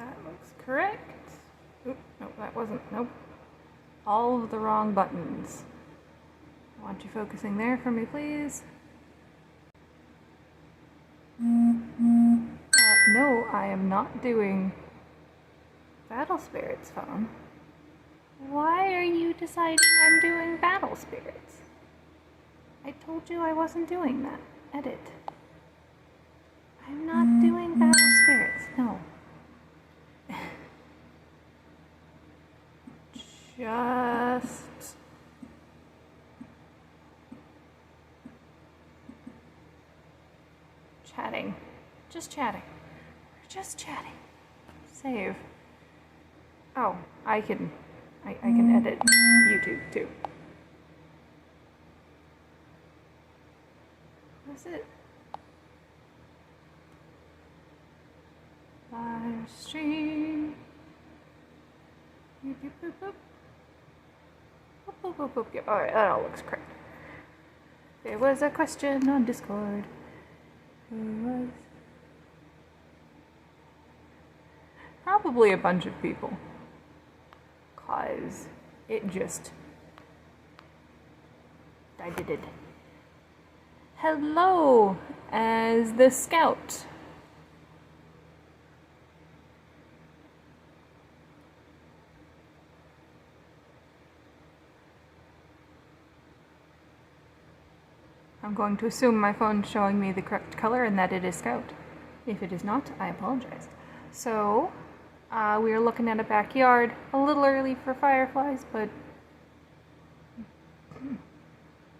That looks correct. Oop, no, that wasn't. Nope. All of the wrong buttons. I want you focusing there for me, please. No, I am not doing Battle Spirits phone. Why are you deciding I'm doing Battle Spirits? I told you I wasn't doing that. Edit. I'm not doing Battle Spirits, no. Just... chatting. Just chatting. We're just chatting. Save. Oh, I can edit YouTube too. That's it. Live stream. Boop, boop, boop, boop. Boop, boop, boop, boop. Yep. Alright, that all looks correct. There was a question on Discord. Who was? Probably a bunch of people. 'Cause it just... I did it. Hello, as the scout. I'm going to assume my phone's showing me the correct color and that it is Scout. If it is not, I apologize. So, we are looking at a backyard. A little early for fireflies, but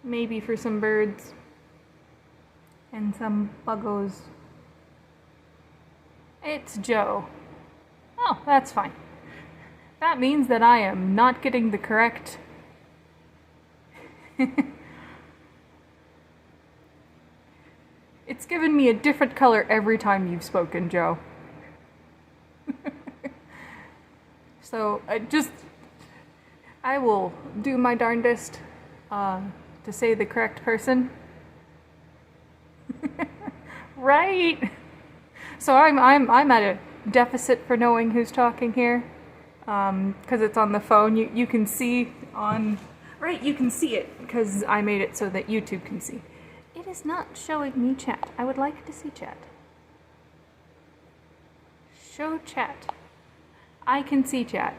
maybe for some birds and some buggos. It's Joe. Oh, that's fine. That means that I am not getting the correct... It's given me a different color every time you've spoken, Joe. So, I will do my darndest to say the correct person. Right? So I'm at a deficit for knowing who's talking here. Because it's on the phone, you can see on... Right, you can see it, because I made it so that YouTube can see. It is not showing me chat. I would like to see chat. Show chat. I can see chat.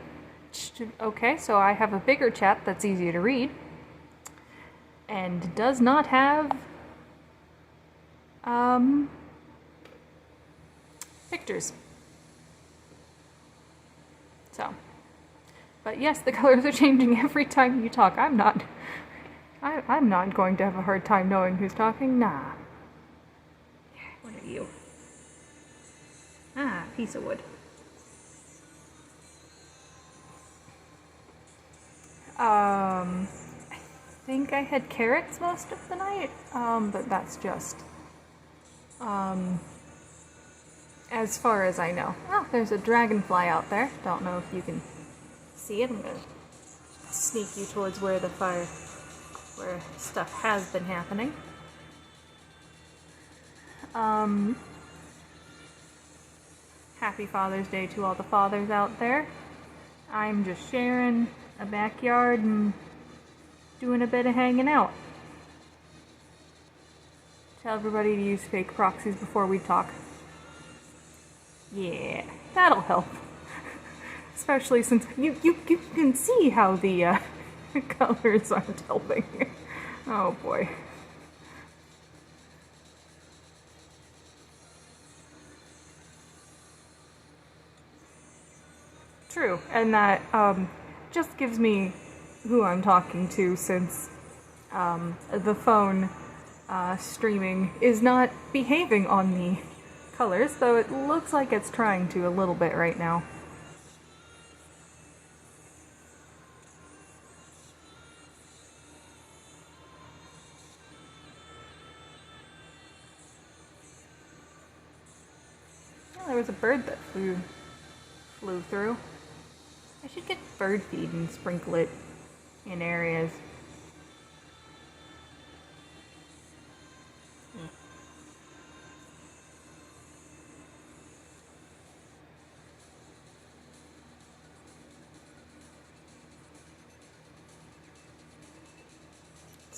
Okay, so I have a bigger chat that's easier to read. And does not have... pictures. So. But yes, the colors are changing every time you talk. I'm not going to have a hard time knowing who's talking. Nah. What are you? Ah, piece of wood. I think I had carrots most of the night, but that's just, as far as I know. Oh, there's a dragonfly out there. Don't know if you can see it. I'm gonna sneak you towards where the fire... where stuff has been happening. Happy Father's Day to all the fathers out there. I'm just sharing a backyard and doing a bit of hanging out. Tell everybody to use fake proxies before we talk. Yeah, that'll help. Especially since you can see how the colors aren't helping. Oh boy. True, and that just gives me who I'm talking to, since the phone streaming is not behaving on the colors, though it looks like it's trying to a little bit right now. There was a bird that flew through. I should get bird feed and sprinkle it in areas.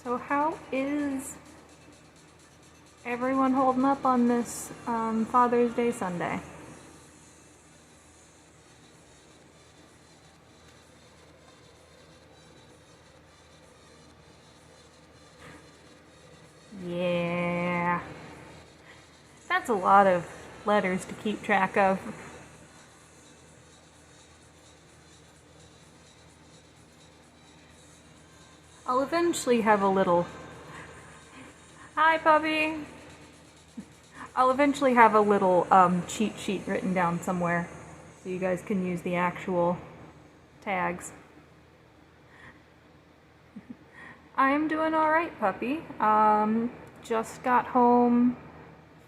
So how is everyone holding up on this Father's Day Sunday? Yeah. That's a lot of letters to keep track of. I'll eventually have a little... Hi, puppy! I'll eventually have a little cheat sheet written down somewhere so you guys can use the actual tags. I'm doing alright, puppy. Just got home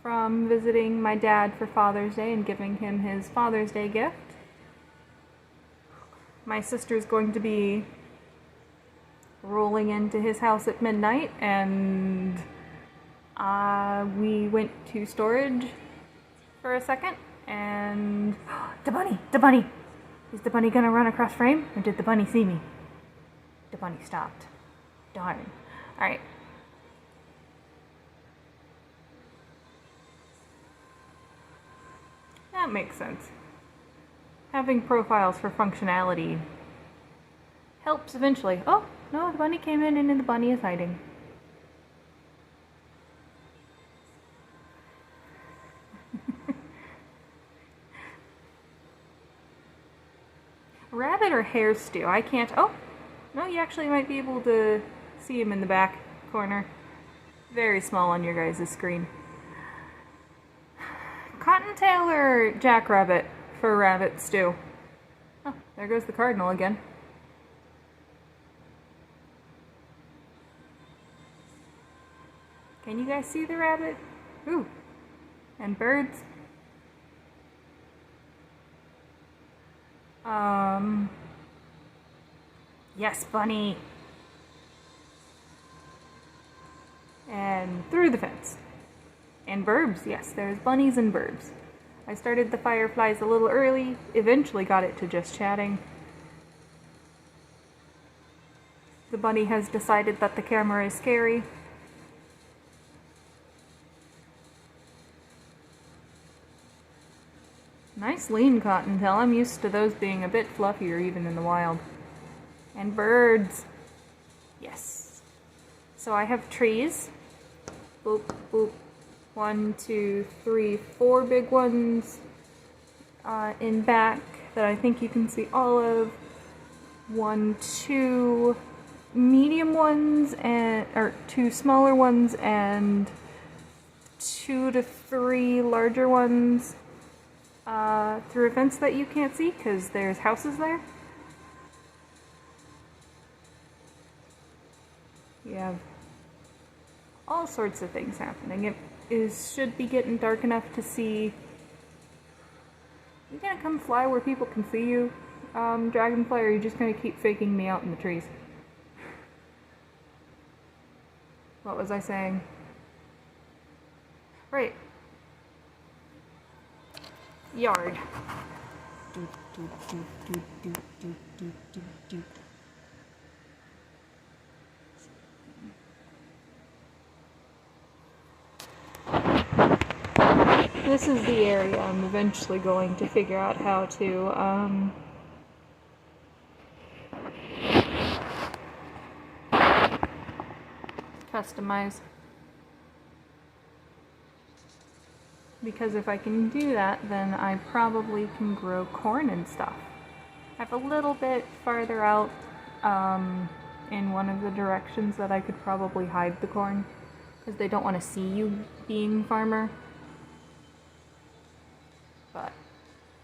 from visiting my dad for Father's Day and giving him his Father's Day gift. My sister's going to be rolling into his house at midnight, and we went to storage for a second, and the bunny! Is the bunny gonna run across frame, or did the bunny see me? The bunny stopped. Darn. Alright. That makes sense. Having profiles for functionality helps eventually. Oh, no, the bunny came in and the bunny is hiding. Rabbit or hare stew? I can't. Oh, no, you actually might be able to see him in the back corner. Very small on your guys' screen. Cottontail or jackrabbit for rabbit stew? Oh, there goes the cardinal again. Can you guys see the rabbit? Ooh, and birds. Yes, bunny. And through the fence. And burbs, yes, there's bunnies and burbs. I started the fireflies a little early, eventually got it to just chatting. The bunny has decided that the camera is scary. Nice lean cottontail. I'm used to those being a bit fluffier even in the wild. And birds. Yes. So I have trees. Boop, boop. 1, 2, 3, 4 big ones in back that I think you can see all of. 1, 2 medium ones or 2 smaller ones and 2 to 3 larger ones through a fence that you can't see because there's houses there. You have all sorts of things happening. It should be getting dark enough to see. You gonna come fly where people can see you, Dragonfly, or are you just gonna keep faking me out in the trees? What was I saying? Right. Yard. This is the area I'm eventually going to figure out how to customize. Because if I can do that, then I probably can grow corn and stuff. I have a little bit farther out in one of the directions that I could probably hide the corn, because they don't want to see you being farmer. But,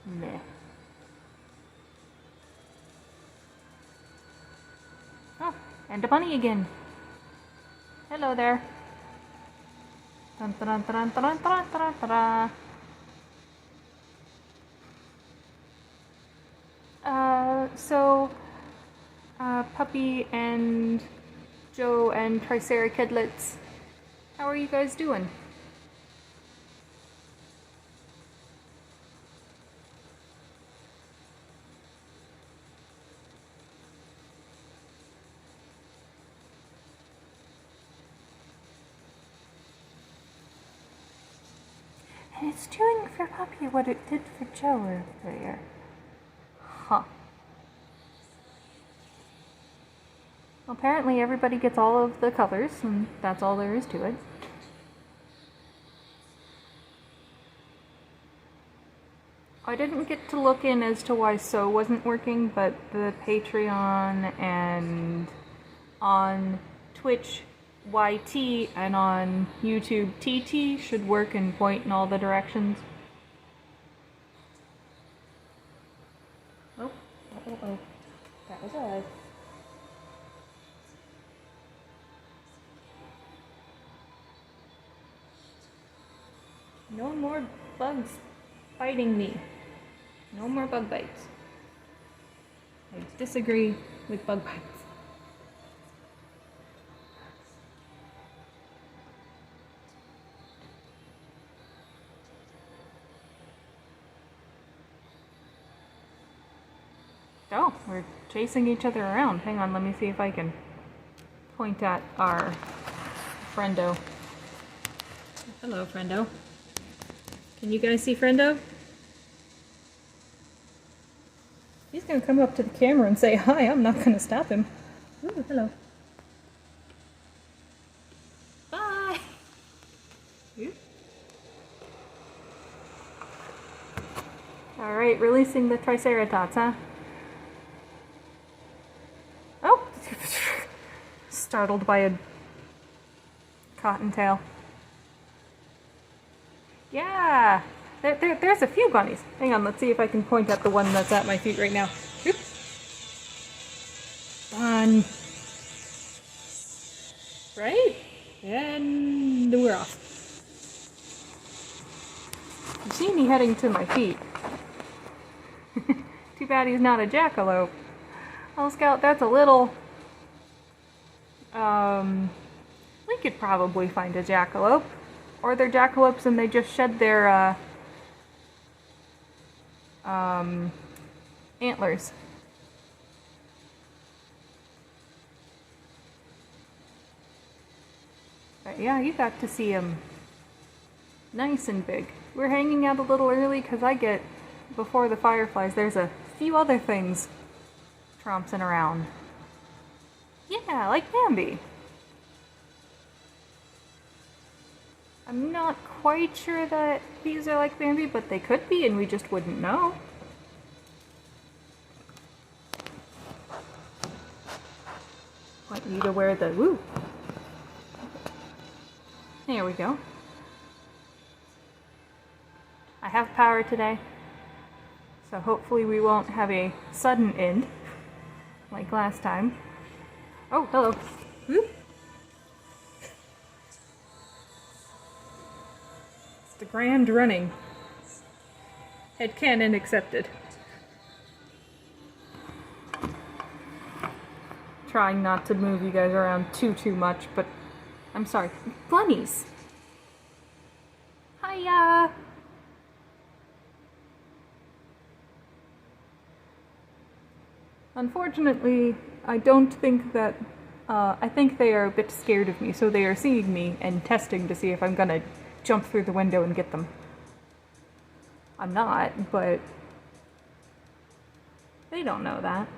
meh. Oh, and a bunny again. Hello there. Dun, dun, dun, dun, dun, dun, dun, dun, Puppy and Joe and Triceratops, how are you guys doing? It's doing for Puppy what it did for Joe earlier. Huh. Apparently everybody gets all of the colors, and that's all there is to it. I didn't get to look in as to why So wasn't working, but the Patreon and on Twitch YT and on YouTube TT should work and point in all the directions. Oh, that was us. No more bugs biting me. No more bug bites. I disagree with bug bites. Oh, we're chasing each other around. Hang on, let me see if I can point at our friendo. Hello, friendo. Can you guys see friendo? He's gonna come up to the camera and say hi. I'm not gonna stop him. Ooh, hello. Bye! Ooh. Alright, releasing the Triceratops, huh? Oh! Startled by a cottontail. Yeah! There's a few bunnies. Hang on, let's see if I can point at the one that's at my feet right now. Oop. Fun. Right? And we're off. You see me heading to my feet. Too bad he's not a jackalope. Oh, Scout, that's a little... we could probably find a jackalope. Or they're jackalopes and they just shed their, antlers. But yeah, you got to see him nice and big. We're hanging out a little early because I get, before the fireflies, there's a few other things trompsing around. Yeah, like Bambi. I'm not quite sure that these are like Bambi, but they could be and we just wouldn't know. Want you to wear the woo. There we go. I have power today, so hopefully we won't have a sudden end like last time. Oh, hello. Whoop. It's the grand running. Headcanon accepted. Trying not to move you guys around too much, but I'm sorry. Bunnies! Hiya! Unfortunately, I don't think that, I think they are a bit scared of me, so they are seeing me and testing to see if I'm gonna jump through the window and get them. I'm not, but they don't know that.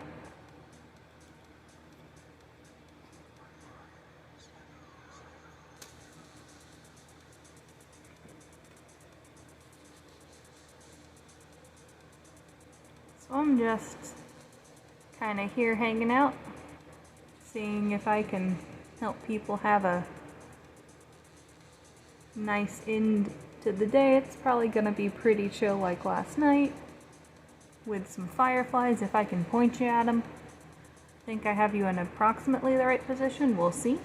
So I'm just kind of here hanging out, seeing if I can help people have a nice end to the day. It's probably gonna be pretty chill like last night with some fireflies if I can point you at them. I think I have you in approximately the right position. We'll see.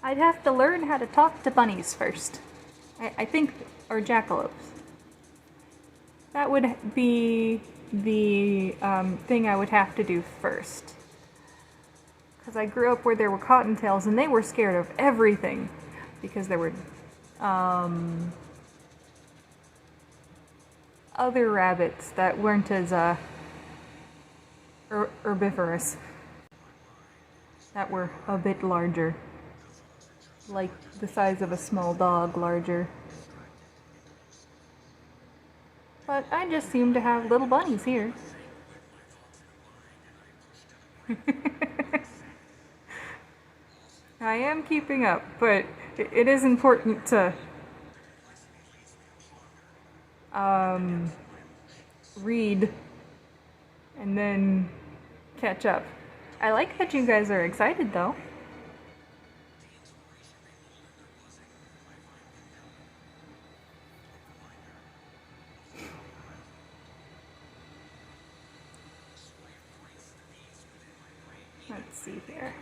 I'd have to learn how to talk to bunnies first. I think, or jackalopes. That would be the thing I would have to do first. Because I grew up where there were cottontails and they were scared of everything. Because there were other rabbits that weren't as herbivorous that were a bit larger, like the size of a small dog larger. But I just seem to have little bunnies here. I am keeping up, but it is important to read and then catch up. I like that you guys are excited though. Let's see here.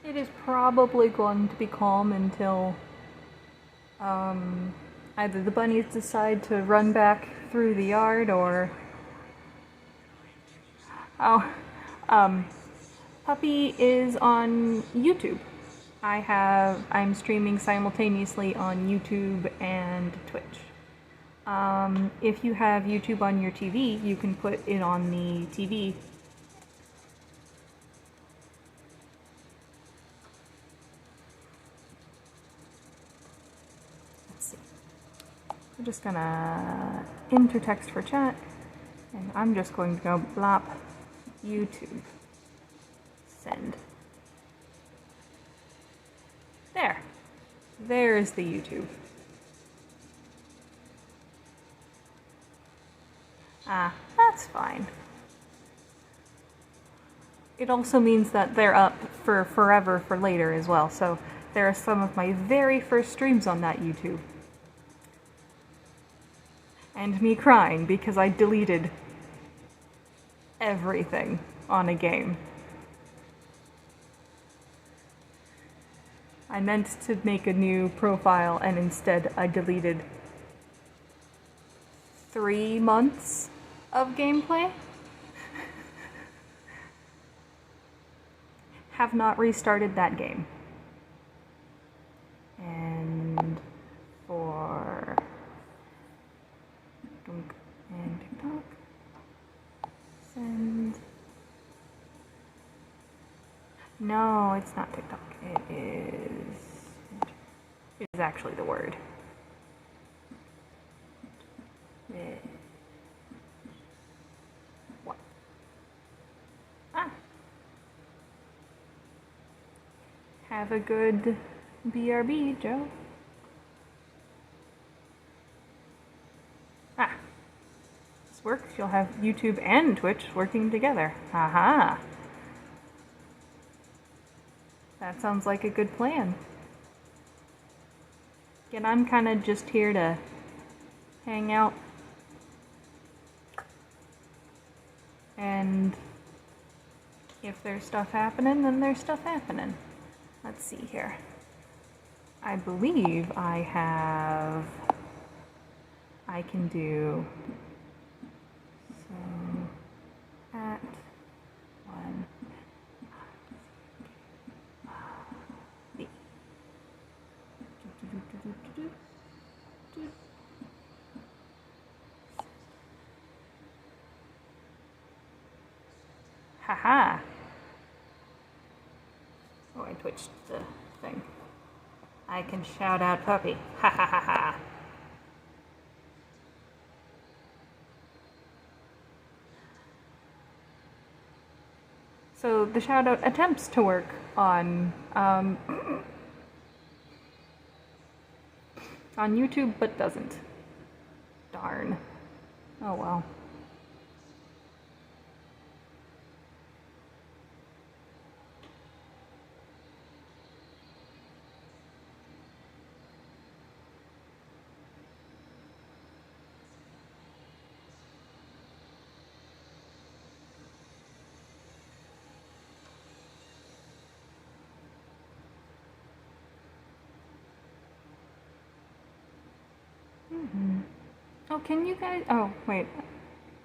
It is probably going to be calm until either the bunnies decide to run back through the yard or Puppy is on YouTube. I'm streaming simultaneously on YouTube and Twitch. If you have YouTube on your TV, you can put it on the TV. Let's see. I'm just gonna enter text for chat, and I'm just going to go blop YouTube. Send. There. There's the YouTube. That's fine. It also means that they're up for forever for later as well, so there are some of my very first streams on that YouTube. And me crying because I deleted everything on a game. I meant to make a new profile and instead I deleted 3 months of gameplay. Have not restarted that game. And for and TikTok, send. No, it's not TikTok. It is actually the word. What? Have a good BRB, Joe. This works. You'll have YouTube and Twitch working together. Aha! That sounds like a good plan. Again, I'm kind of just here to hang out. And if there's stuff happening, then there's stuff happening. Let's see here. I believe I can do, so, at 1, B. Haha. Oh, I twitched the thing. I can shout out Puppy. Ha ha ha ha. So the shout out attempts to work on YouTube, but doesn't. Darn. Oh well. Oh, can you guys... Oh, wait.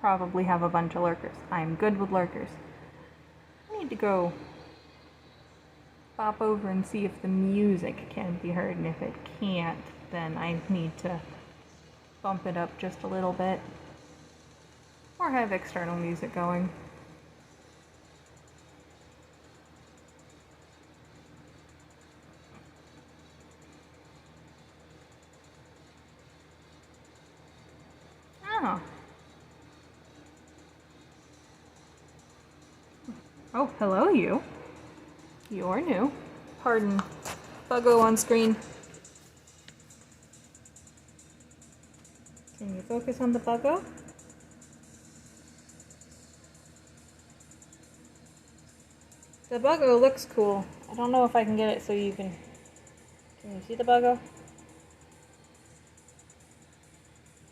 Probably have a bunch of lurkers. I'm good with lurkers. I need to go pop over and see if the music can be heard, and if it can't, then I need to bump it up just a little bit, or have external music going. Oh. Oh, hello you. You're new. Pardon. Buggo on screen. Can you focus on the buggo? The buggo looks cool. I don't know if I can get it so you can... Can you see the buggo?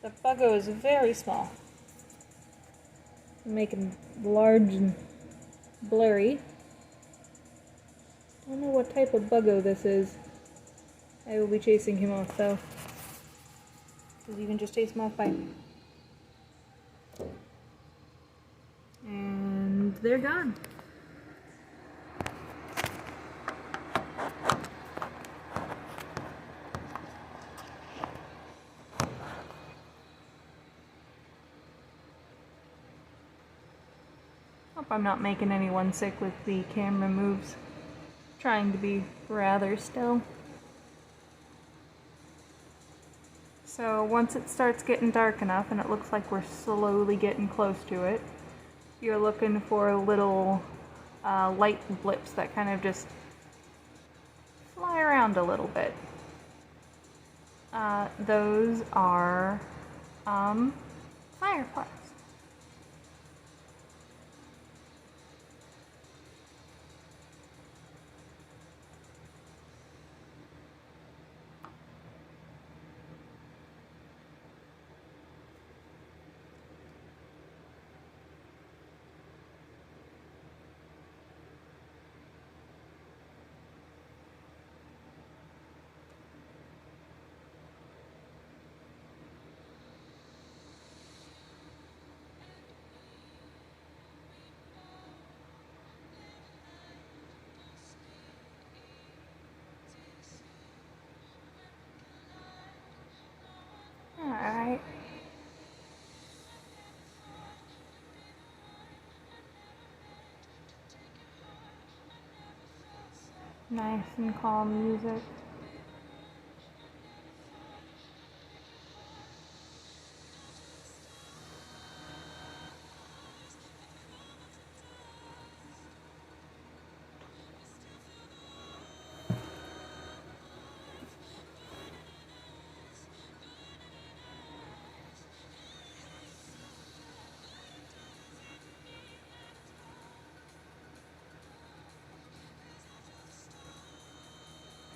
The buggo is very small. Make him large and blurry. I don't know what type of buggo this is. I will be chasing him off though. Because you can just chase him off by... And they're gone. Hope I'm not making anyone sick with the camera moves. Trying to be rather still. So once it starts getting dark enough, and it looks like we're slowly getting close to it, you're looking for little light blips that kind of just fly around a little bit. Those are fireflies. Alright. Nice and calm music.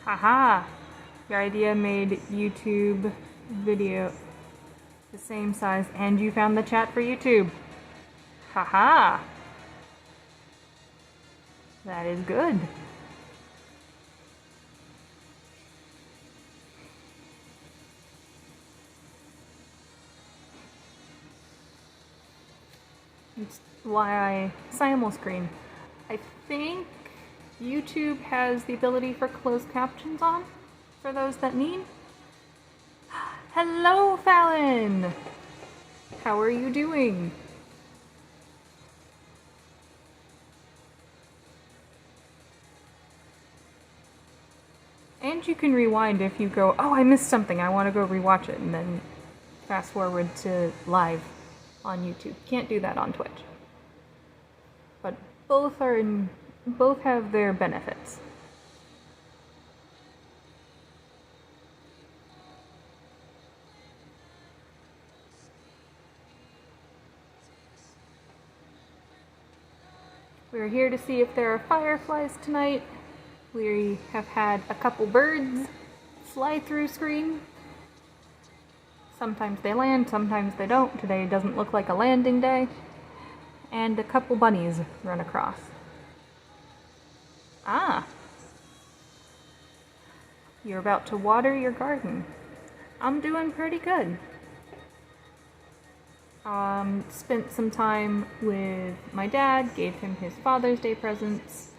Haha! Your idea made YouTube video the same size, and you found the chat for YouTube. Haha! That is good. It's why I simul-screen. I think YouTube has the ability for closed captions on, for those that need. Hello, Fallon! How are you doing? And you can rewind if you go, oh, I missed something, I want to go rewatch it, and then fast forward to live on YouTube. Can't do that on Twitch. But both have their benefits. We're here to see if there are fireflies tonight. We have had a couple birds fly through screen. Sometimes they land, sometimes they don't. Today doesn't look like a landing day. And a couple bunnies run across. Ah! You're about to water your garden. I'm doing pretty good. Spent some time with my dad, gave him his Father's Day presents.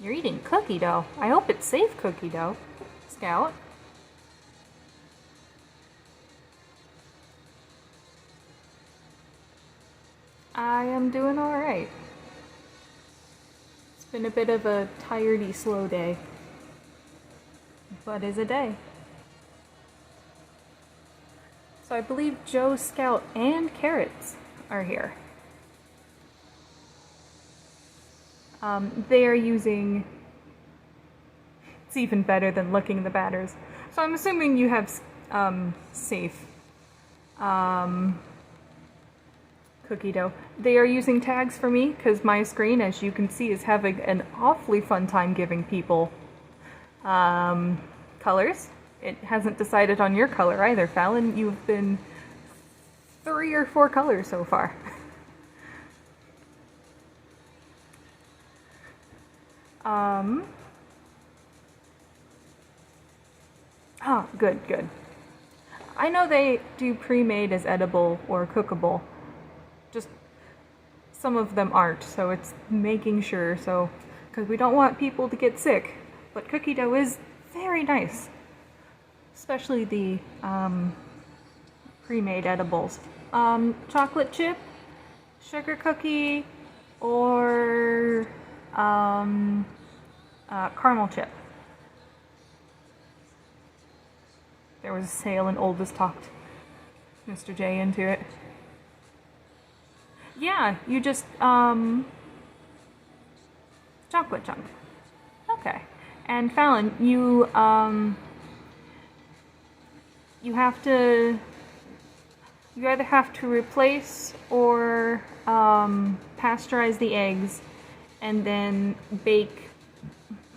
You're eating cookie dough. I hope it's safe cookie dough, Scout. I am doing alright. It's been a bit of a tiredy, slow day. But is a day. So I believe Joe, Scout, and Carrots are here. They are using... It's even better than licking the batters. So I'm assuming you have safe cookie dough. They are using tags for me because my screen, as you can see, is having an awfully fun time giving people colors. It hasn't decided on your color either, Fallon. You've been 3 or 4 colors so far. Oh, good, good. I know they do pre-made as edible or cookable. Just some of them aren't, so it's making sure, so because we don't want people to get sick. But cookie dough is very nice, especially the pre-made edibles. Chocolate chip, sugar cookie, or caramel chip. There was a sale and Oldest talked Mr. J into it. Yeah, you just, chocolate chunk. Okay. And Fallon, you have to, you either have to replace or pasteurize the eggs and then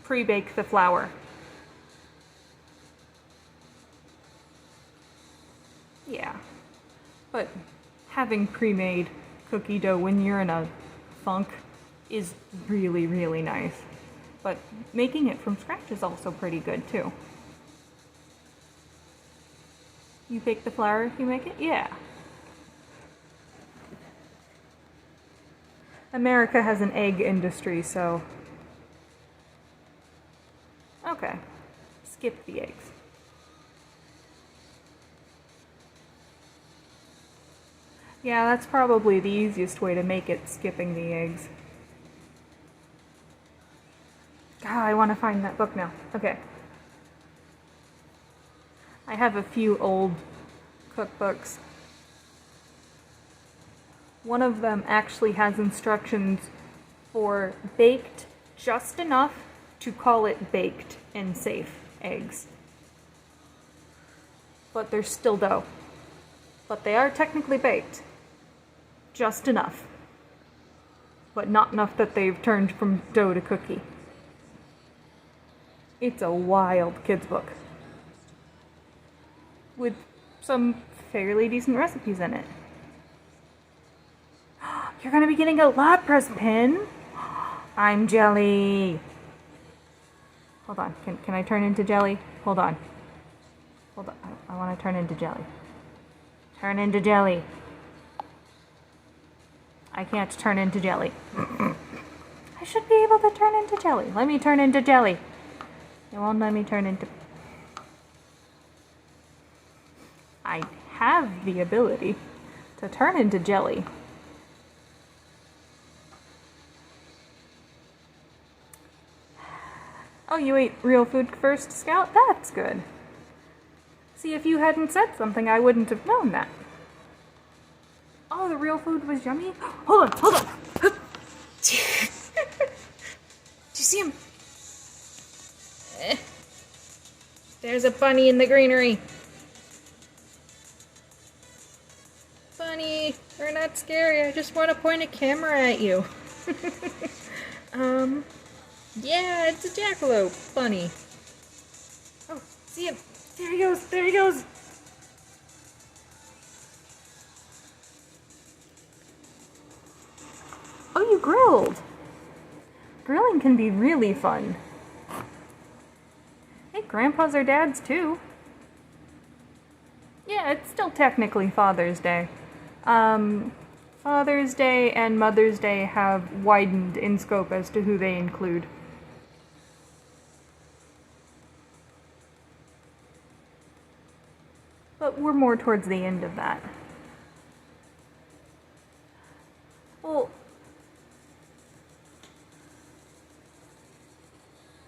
pre-bake the flour. Yeah, but having pre-made cookie dough when you're in a funk is really, really nice. But making it from scratch is also pretty good too. You bake the flour if you make it? Yeah. America has an egg industry, so... Okay. Skip the eggs. Yeah, that's probably the easiest way to make it, skipping the eggs. God, I want to find that book now. Okay. I have a few old cookbooks. One of them actually has instructions for baked just enough to call it baked and safe eggs. But they're still dough. But they are technically baked. Just enough. But not enough that they've turned from dough to cookie. It's a wild kids book. With some fairly decent recipes in it. You're gonna be getting a lot, Prism. I'm jelly. Hold on, can I turn into jelly? Hold on. Hold on, I wanna turn into jelly. Turn into jelly. I can't turn into jelly. I should be able to turn into jelly. Let me turn into jelly. It won't let me turn into... I have the ability to turn into jelly. Oh, you ate real food first, Scout? That's good. See, if you hadn't said something, I wouldn't have known that. Oh, the real food was yummy? Hold on, hold on! Do you see him? There's a bunny in the greenery. Bunny, you're not scary. I just want to point a camera at you. Yeah, it's a jackalope bunny. Oh, see him. There he goes, there he goes. Oh, you grilled. Grilling can be really fun. Hey, grandpas are dads too. Yeah, it's still technically Father's Day. Father's Day and Mother's Day have widened in scope as to who they include. but we're more towards the end of that. Well,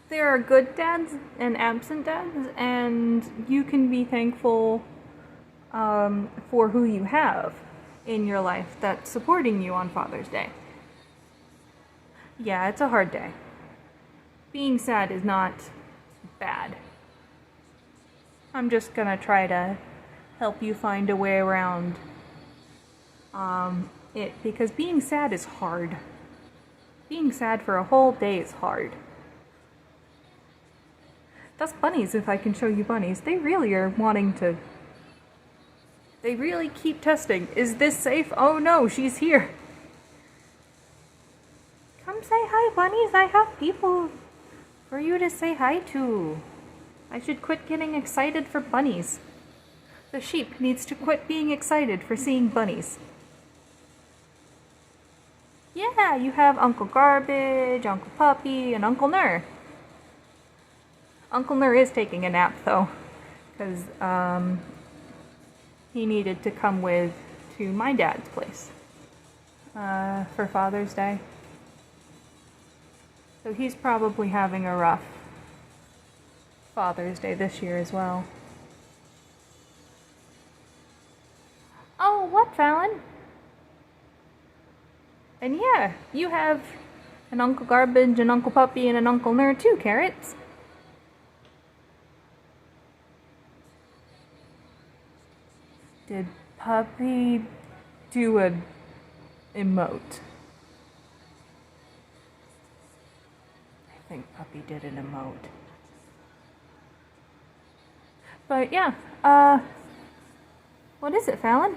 there are good dads and absent dads, and you can be thankful for who you have in your life that's supporting you on Father's Day. Yeah, it's a hard day. Being sad is not bad. I'm just gonna try to help you find a way around it, because being sad is hard. Being sad for a whole day is hard. That's bunnies, if I can show you bunnies. They really are wanting to... They really keep testing. Is this safe? Oh no, she's here. Come say hi, bunnies. I have people for you to say hi to. I should quit getting excited for bunnies. The sheep needs to quit being excited for seeing bunnies. Yeah, you have Uncle Garbage, Uncle Puppy, and Uncle Nur. Uncle Nur is taking a nap, though, because he needed to come with to my dad's place for Father's Day. So he's probably having a rough Father's Day this year as well. Oh, what, Fallon? And yeah, you have an Uncle Garbage, an Uncle Puppy, and an Uncle Nur too, Carrots. Did Puppy do an emote? I think Puppy did an emote. But yeah, what is it, Fallon?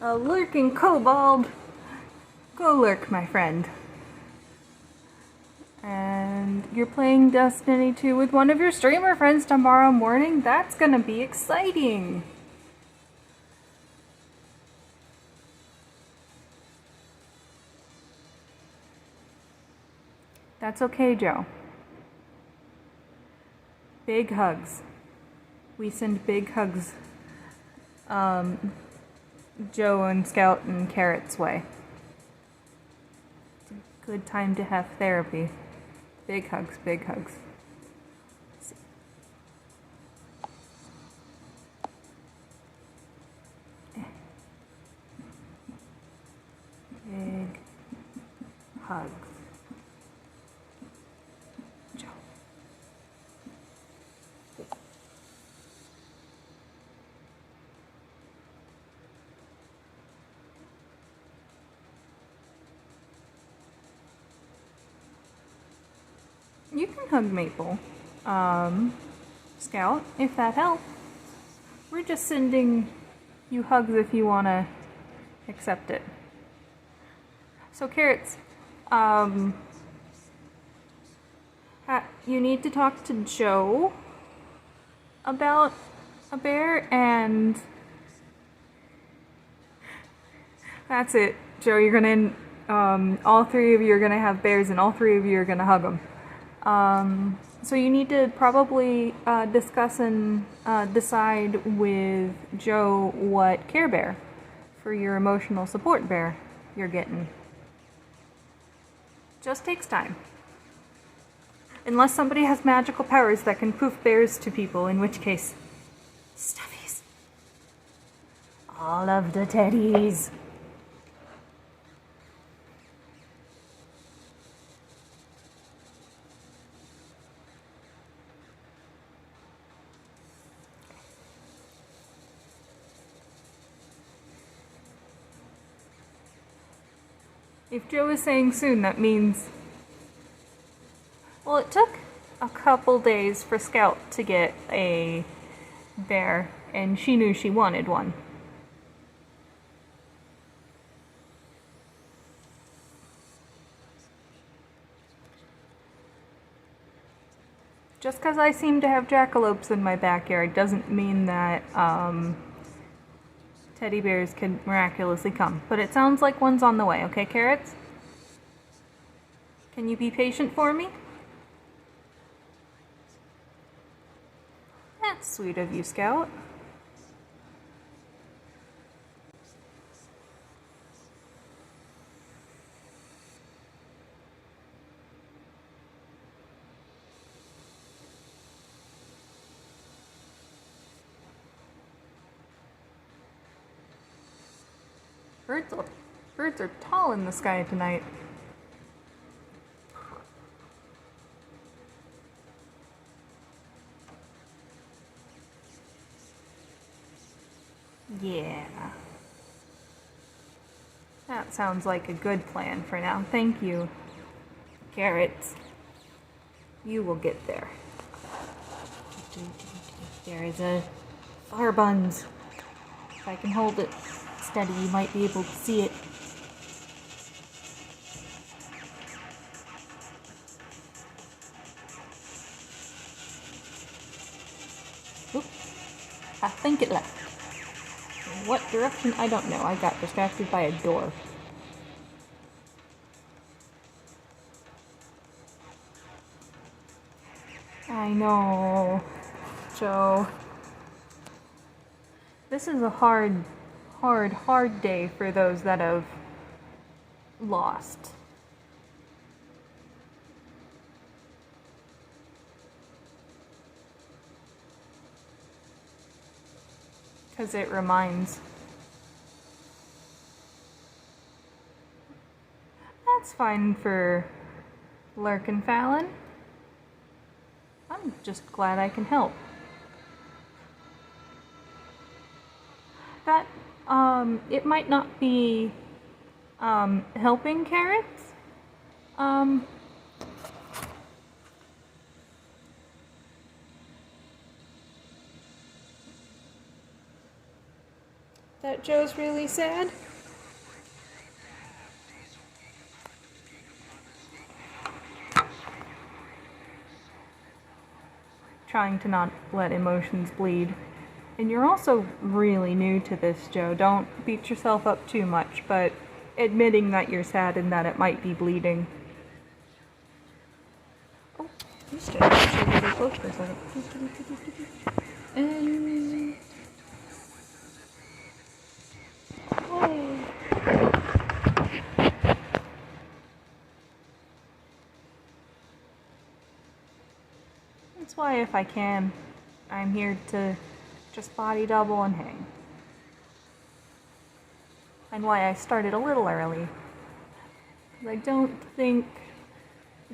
A lurking kobold. Go lurk, my friend. And you're playing Destiny 2 with one of your streamer friends tomorrow morning? That's gonna be exciting. That's okay, Joe. Big hugs. We send big hugs Joe and Scout and Carrot's way. It's a good time to have therapy. Big hugs, big hugs. Big hugs. Joe. You can hug Maple, Scout, if that helps. We're just sending you hugs if you want to accept it. So, Carrots, you need to talk to Joe about a bear, and that's it. Joe, you're gonna, all three of you are gonna have bears, and all three of you are gonna hug them. So you need to probably discuss and decide with Joe what Care Bear for your emotional support bear you're getting. Just takes time. Unless somebody has magical powers that can poof bears to people, in which case, stuffies. All of the teddies. If Joe is saying soon, that means... Well, it took a couple days for Scout to get a bear, and she knew she wanted one. Just because I seem to have jackalopes in my backyard doesn't mean that teddy bears can miraculously come. But it sounds like one's on the way, okay, Carrots? Can you be patient for me? That's sweet of you, Scout. Birds are tall in the sky tonight. Yeah. That sounds like a good plan for now. Thank you, Carrots. You will get there. There is a fire buns. If I can hold it steady, you might be able to see it. Oop. I think it left. In what direction? I don't know. I got distracted by a door. I know, Joe. This is a hard day for those that have lost. Because it reminds. That's fine for Lurkin Fallon. I'm just glad I can help. That, it might not be, helping Carrots. That Joe's really sad. Trying to not let emotions bleed. And you're also really new to this, Joe. Don't beat yourself up too much, but admitting that you're sad and that it might be bleeding. Oh, you stood actually really close for a second. And... oh. That's why if I can, I'm here to just body double and hang. And why I started a little early. I don't think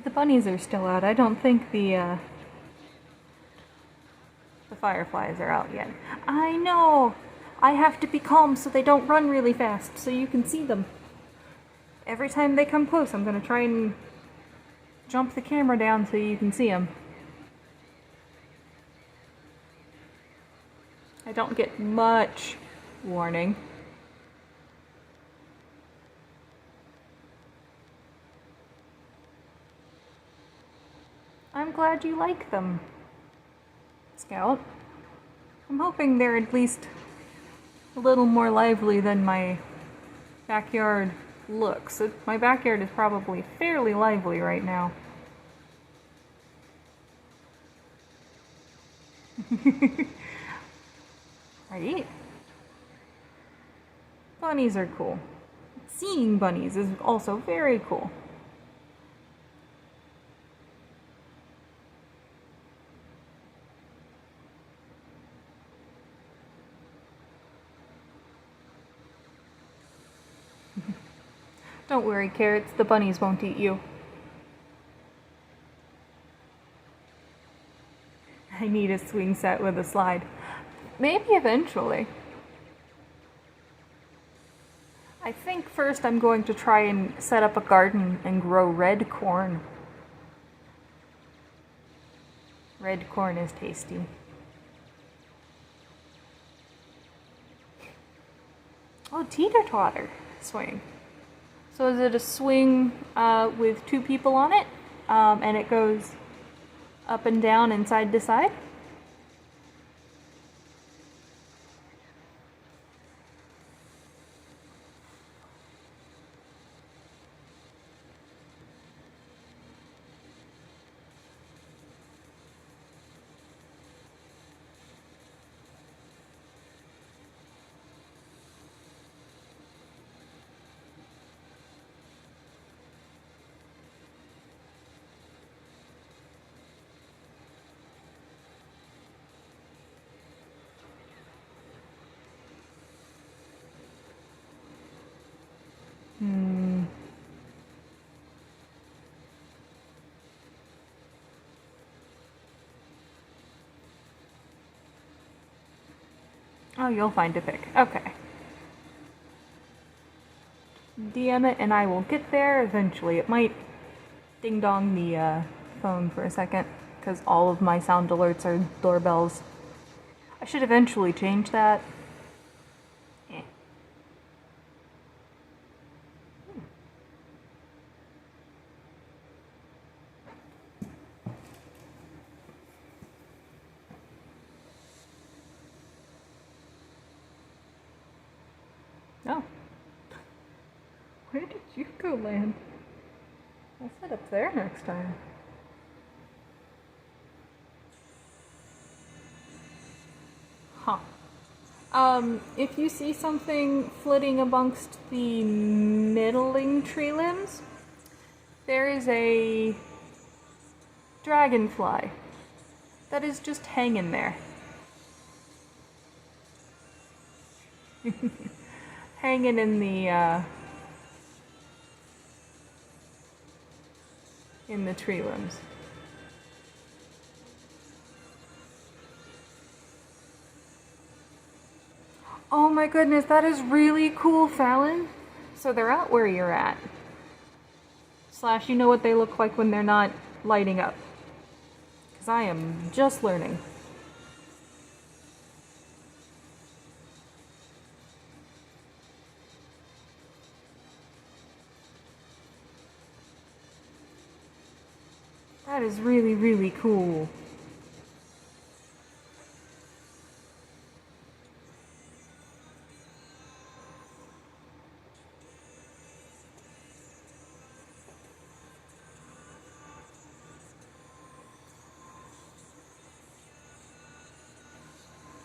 the bunnies are still out. I don't think the fireflies are out yet. I know! I have to be calm so they don't run really fast, so you can see them. Every time they come close, I'm gonna try and jump the camera down so you can see them. I don't get much warning. I'm glad you like them, Scout. I'm hoping they're at least a little more lively than my backyard looks. My backyard is probably fairly lively right now. Right? Bunnies are cool. Seeing bunnies is also very cool. Don't worry, Carrots, the bunnies won't eat you. I need a swing set with a slide. Maybe eventually. I think first I'm going to try and set up a garden and grow red corn. Red corn is tasty. Oh, teeter-totter swing. So is it a swing with 2 people on it? And it goes up and down and side to side? Oh, you'll find a pic. Okay. DM it and I will get there eventually. It might ding-dong the phone for a second because all of my sound alerts are doorbells. I should eventually change that. Oh. Where did you go land? I'll set up there next time. Huh. If you see something flitting amongst the middling tree limbs, there is a dragonfly that is just hanging there. Hanging in the tree limbs. Oh my goodness, that is really cool, Fallon. So they're out where you're at. Slash, you know what they look like when they're not lighting up. Because I am just learning. That is really, really cool.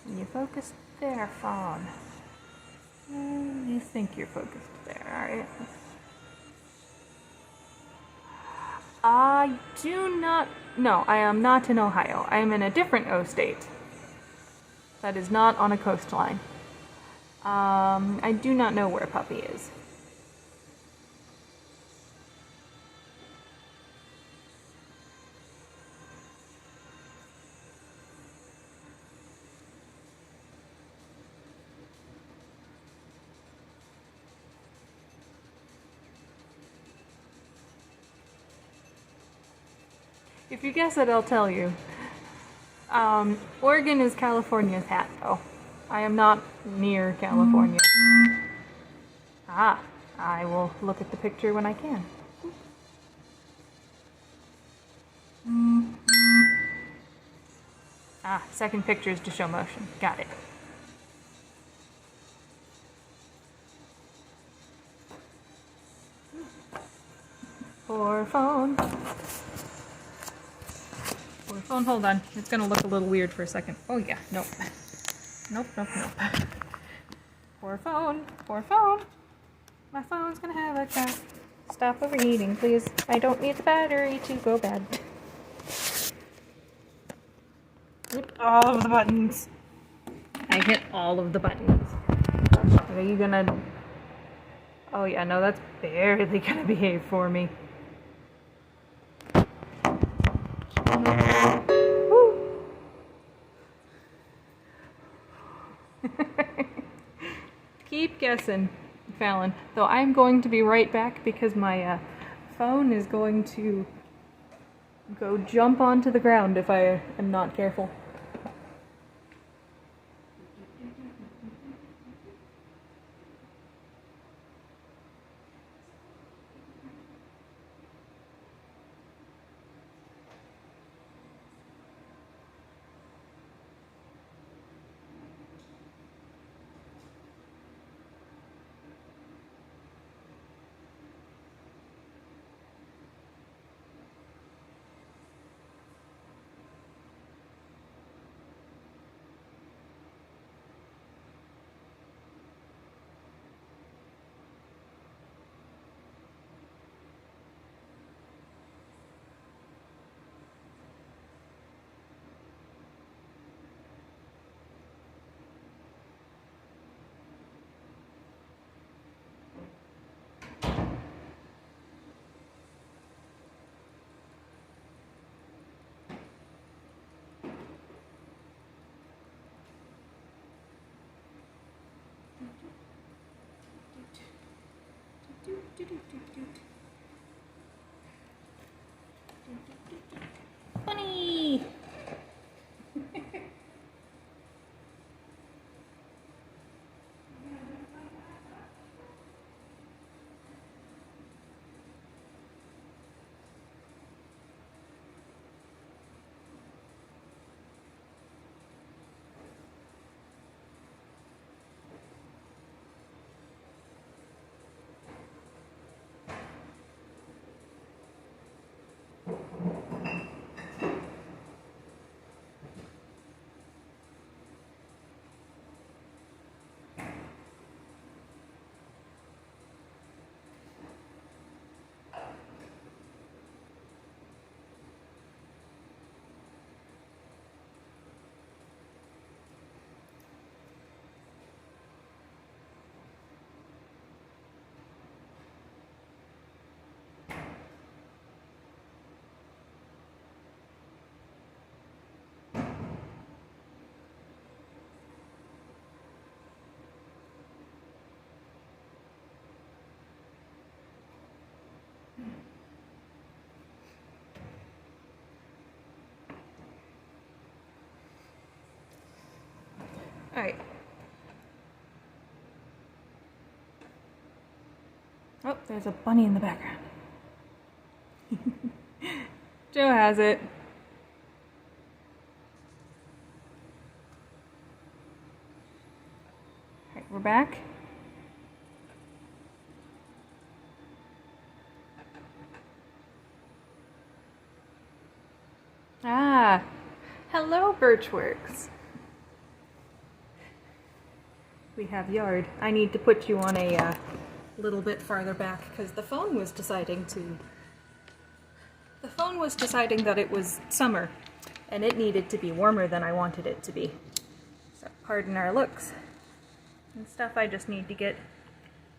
You focused there, Fawn. You think you're focused there, alright? I do not... No, I am not in Ohio. I am in a different O state. That is not on a coastline. I do not know where Puppy is. If you guess it, I'll tell you. Oregon is California's hat, though. I am not near California. Ah, I will look at the picture when I can. Ah, second picture is to show motion. Got it. Poor phone. Poor phone, hold on. It's gonna look a little weird for a second. Oh yeah, nope. Nope, nope, nope. Poor phone, poor phone. My phone's gonna have a cat. Stop overheating, please. I don't need the battery to go bad. Hit all of the buttons. I hit all of the buttons. Are you gonna... Oh yeah, no, that's barely gonna behave for me. Keep guessing, Fallon. Though I'm going to be right back because my phone is going to go jump onto the ground if I am not careful. Bunny! Alright. Oh, there's a bunny in the background. Joe has it. Alright, we're back. Ah, hello, Birchworks. We have yard. I need to put you on a little bit farther back because the phone was deciding that it was summer and it needed to be warmer than I wanted it to be. So pardon our looks and stuff. I just need to get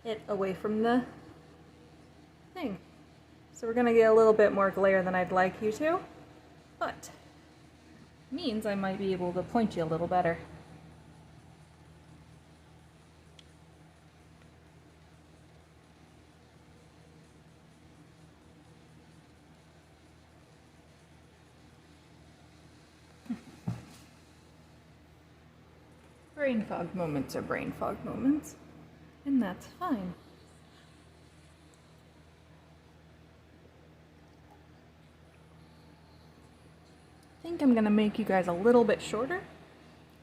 it away from the thing. So we're gonna get a little bit more glare than I'd like you to, but means I might be able to point you a little better. Brain fog moments are brain fog moments, and that's fine. I think I'm gonna make you guys a little bit shorter,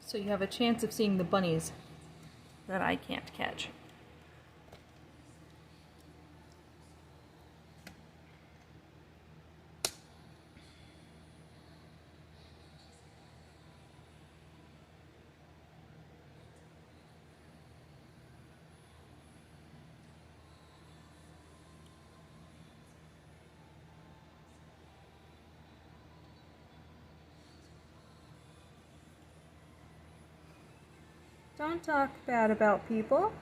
so you have a chance of seeing the bunnies that I can't catch. Don't talk bad about people.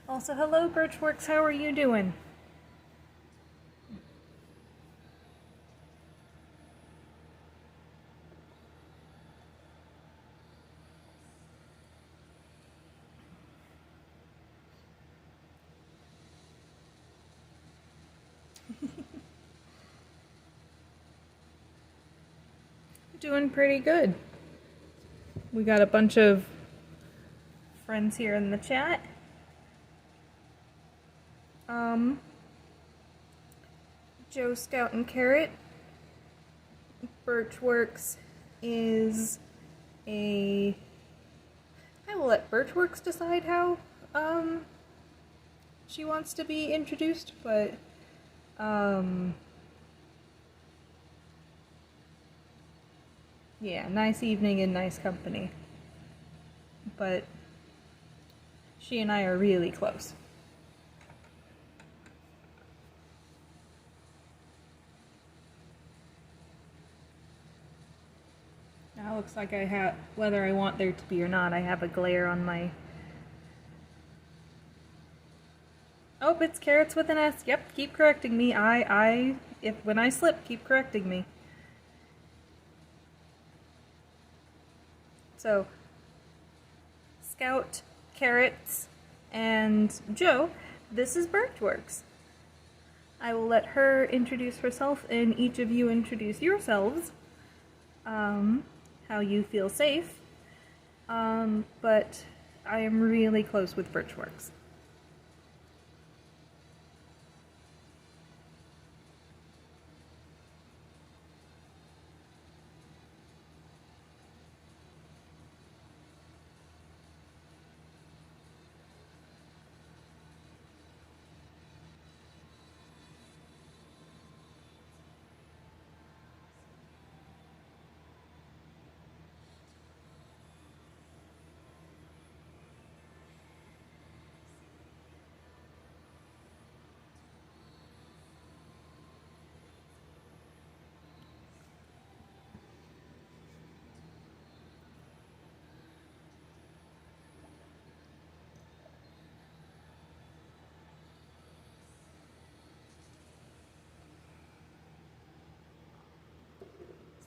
Also, hello Birchworks, how are you doing? doing pretty good. We got a bunch of friends here in the chat. Joe, Scout, and Carrot. Birchworks is I will let Birchworks decide how she wants to be introduced, but yeah, nice evening and nice company. But she and I are really close. Now looks like I have, whether I want there to be or not, I have a glare on my... Oh, it's Carrots with an S. Yep, keep correcting me. When I slip, keep correcting me. So, Scout, Carrots, and Joe, this is Birchworks. I will let her introduce herself and each of you introduce yourselves. How you feel safe. But I am really close with Birchworks.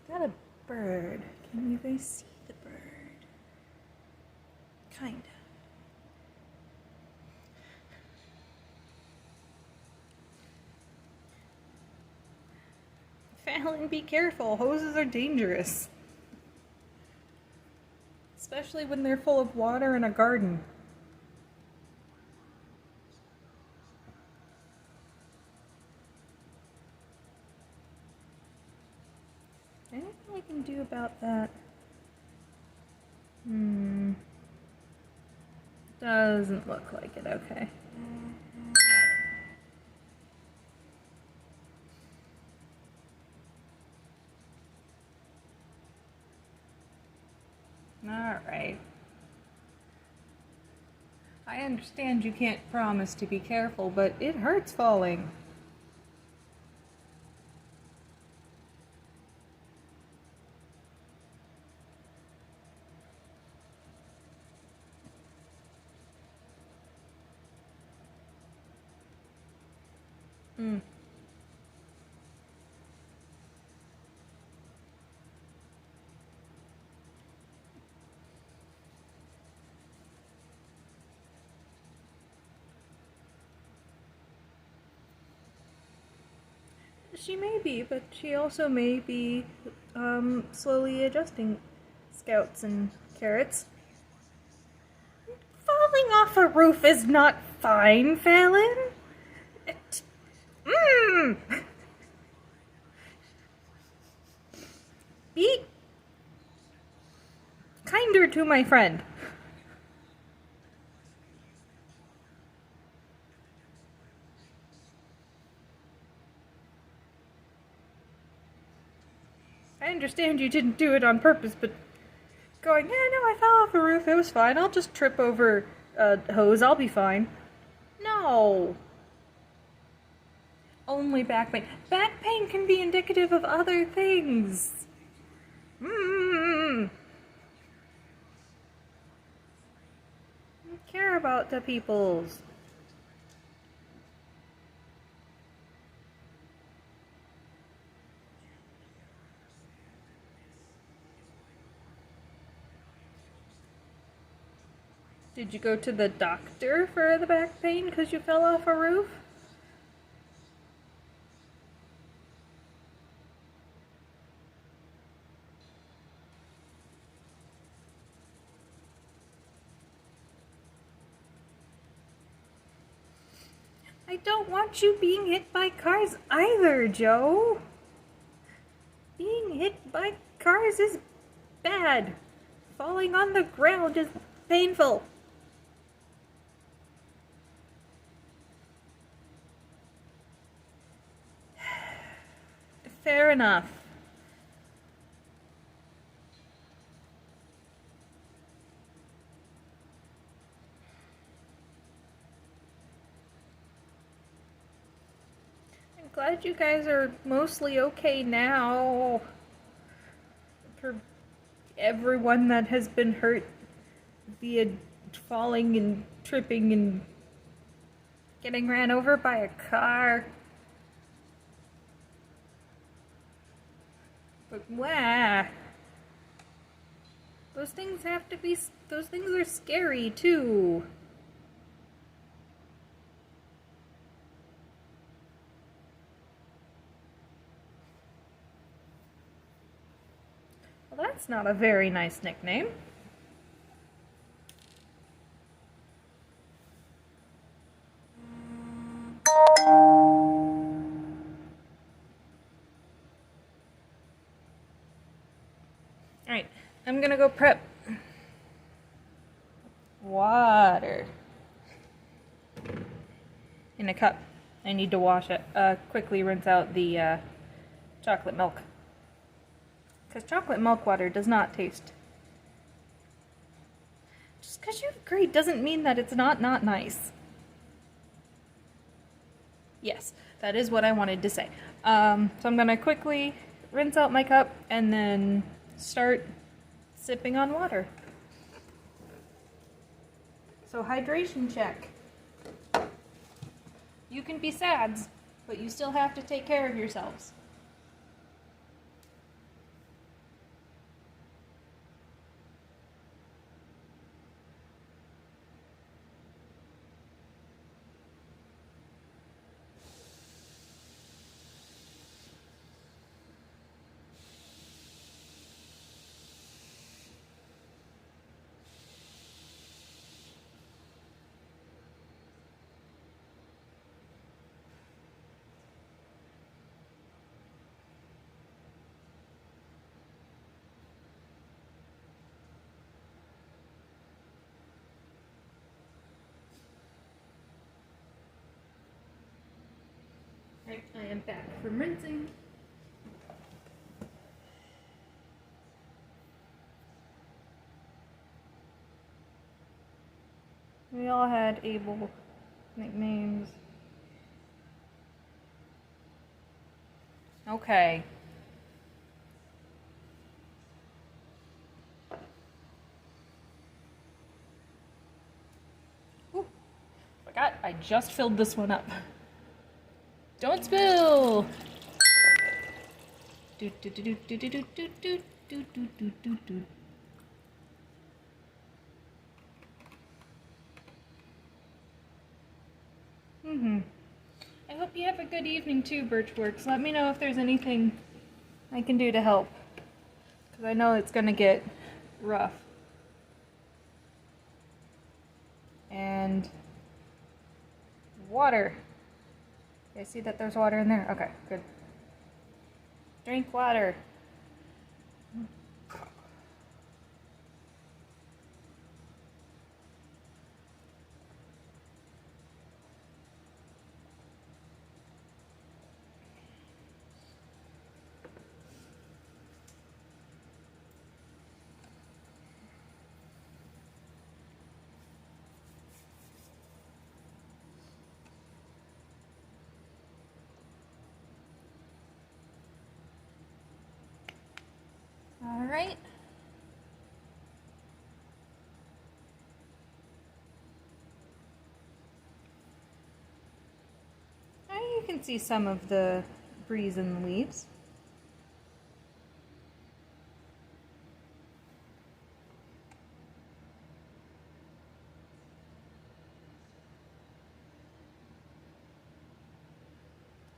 Got a bird. Can you guys see the bird? Kinda. Fallon, be careful. Hoses are dangerous. Especially when they're full of water in a garden. Anything we can do about that? Doesn't look like it, okay. Alright. I understand you can't promise to be careful, but it hurts falling. She may be, but she also may be slowly adjusting Scouts and Carrots. Falling off a roof is not fine, Fallon. Be kinder to my friend. I understand you didn't do it on purpose, but going, yeah, no, I fell off a roof, it was fine, I'll just trip over a hose, I'll be fine. No. Only back pain. Back pain can be indicative of other things. Care about the peoples. Did you go to the doctor for the back pain because you fell off a roof? I don't want you being hit by cars either, Joe. Being hit by cars is bad. Falling on the ground is painful. Fair enough. I'm glad you guys are mostly okay now. For everyone that has been hurt via falling and tripping and getting ran over by a car. But wow, those things are scary too. Well, that's not a very nice nickname. Alright, I'm gonna go prep water in a cup. I need to wash it. Quickly rinse out the chocolate milk. Because chocolate milk water does not taste. Just because you agree doesn't mean that it's not nice. Yes, that is what I wanted to say. So I'm gonna quickly rinse out my cup and then start sipping on water. So hydration check. You can be sads, but you still have to take care of yourselves. Right, I am back from rinsing. We all had able nicknames. Okay. Ooh, forgot I just filled this one up. Don't spill! Do do do do do do do do do do do do do. I hope you have a good evening too, Birchworks. Let me know if there's anything I can do to help. Because I know it's gonna get rough. And water. I see that there's water in there. Okay, good. Drink water. All right. Now you can see some of the breeze in the leaves.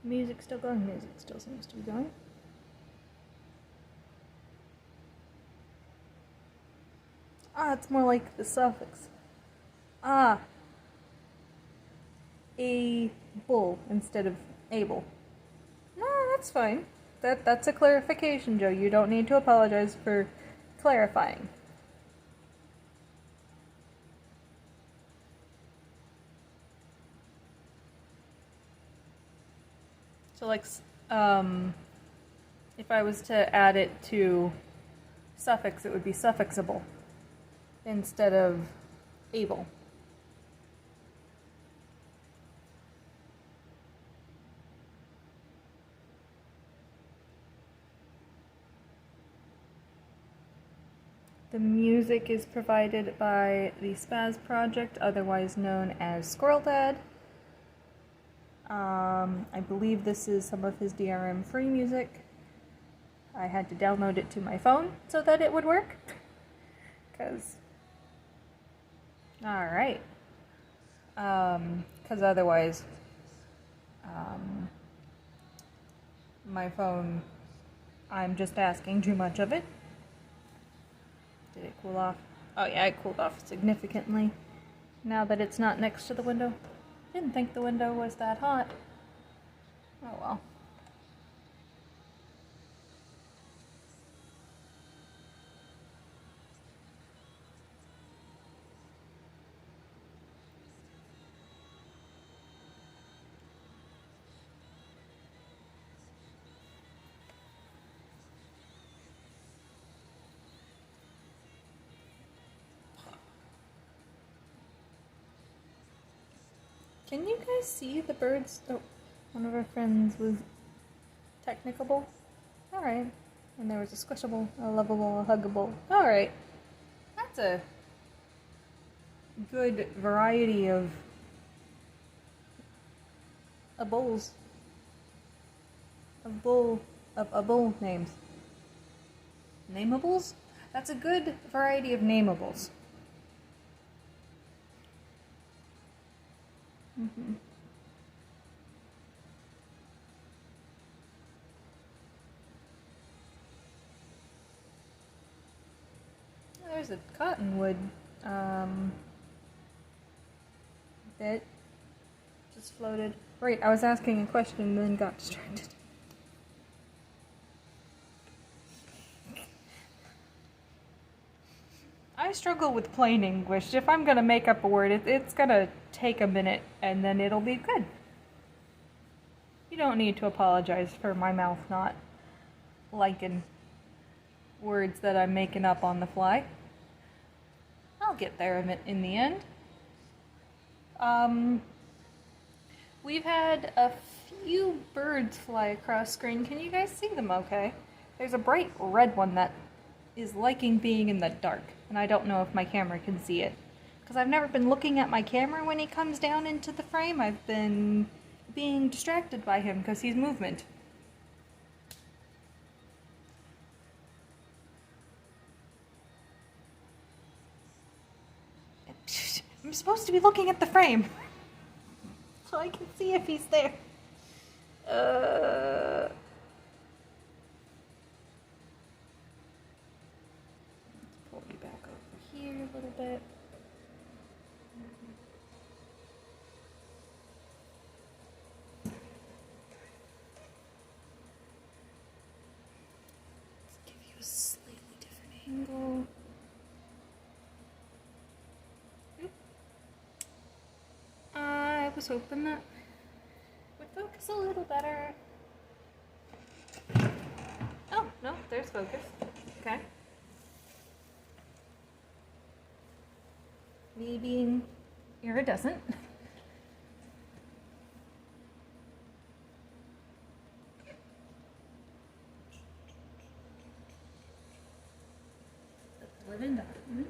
Music still going? Music still seems to be going. Ah, it's more like the suffix. Ah. A bull instead of able. No, that's fine. That's a clarification, Joe. You don't need to apologize for clarifying. So like, if I was to add it to suffix, it would be suffixable instead of able. The music is provided by the Spaz Project, otherwise known as Squirrel Dad. I believe this is some of his DRM free music. I had to download it to my phone so that it would work. Alright. Because otherwise, my phone, I'm just asking too much of it. Did it cool off? Oh yeah, it cooled off significantly now that it's not next to the window. Didn't think the window was that hot. Oh well. Can you guys see the birds? Oh, one of our friends was technicable. Alright. And there was a squishable, a lovable, a huggable. Alright. That's a good variety of bulls. Of bull names. Namables? That's a good variety of namables. Mm-hmm. There's a cottonwood bit just floated. Right, I was asking a question and then got distracted. I struggle with plain English. If I'm gonna make up a word, it's gonna take a minute and then it'll be good. You don't need to apologize for my mouth not liking words that I'm making up on the fly. I'll get there in the end. We've had a few birds fly across screen. Can you guys see them okay? There's a bright red one that is liking being in the dark, and I don't know if my camera can see it. Because I've never been looking at my camera when he comes down into the frame. I've been being distracted by him because he's movement. I'm supposed to be looking at the frame so I can see if he's there. Let's pull you back over here a little bit. Let's give you a slightly different angle. I was hoping that would focus a little better. Oh, no, there's focus. Okay. Me being iridescent. Linda. Mm-hmm.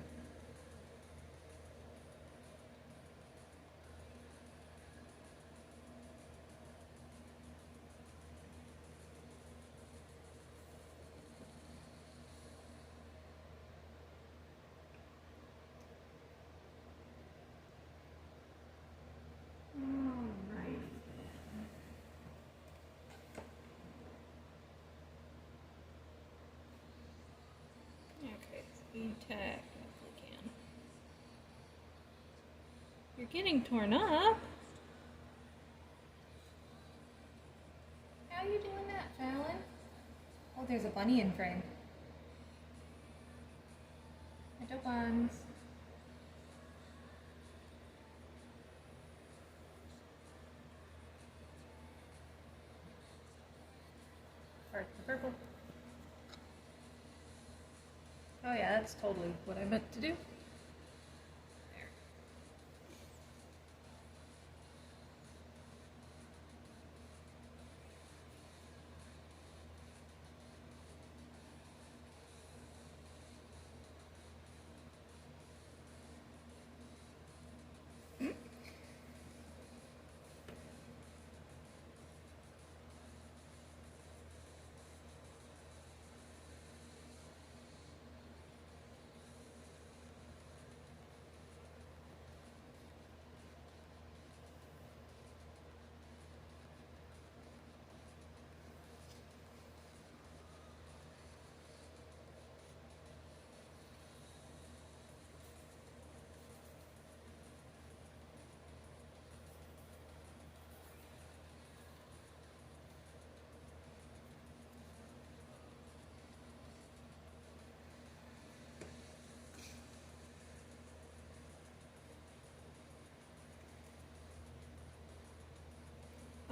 You technically can. You're getting torn up. you doing that, Fallon? Oh, there's a bunny in frame. Hello, buns. Or the purple. Oh yeah, that's totally what I meant to do.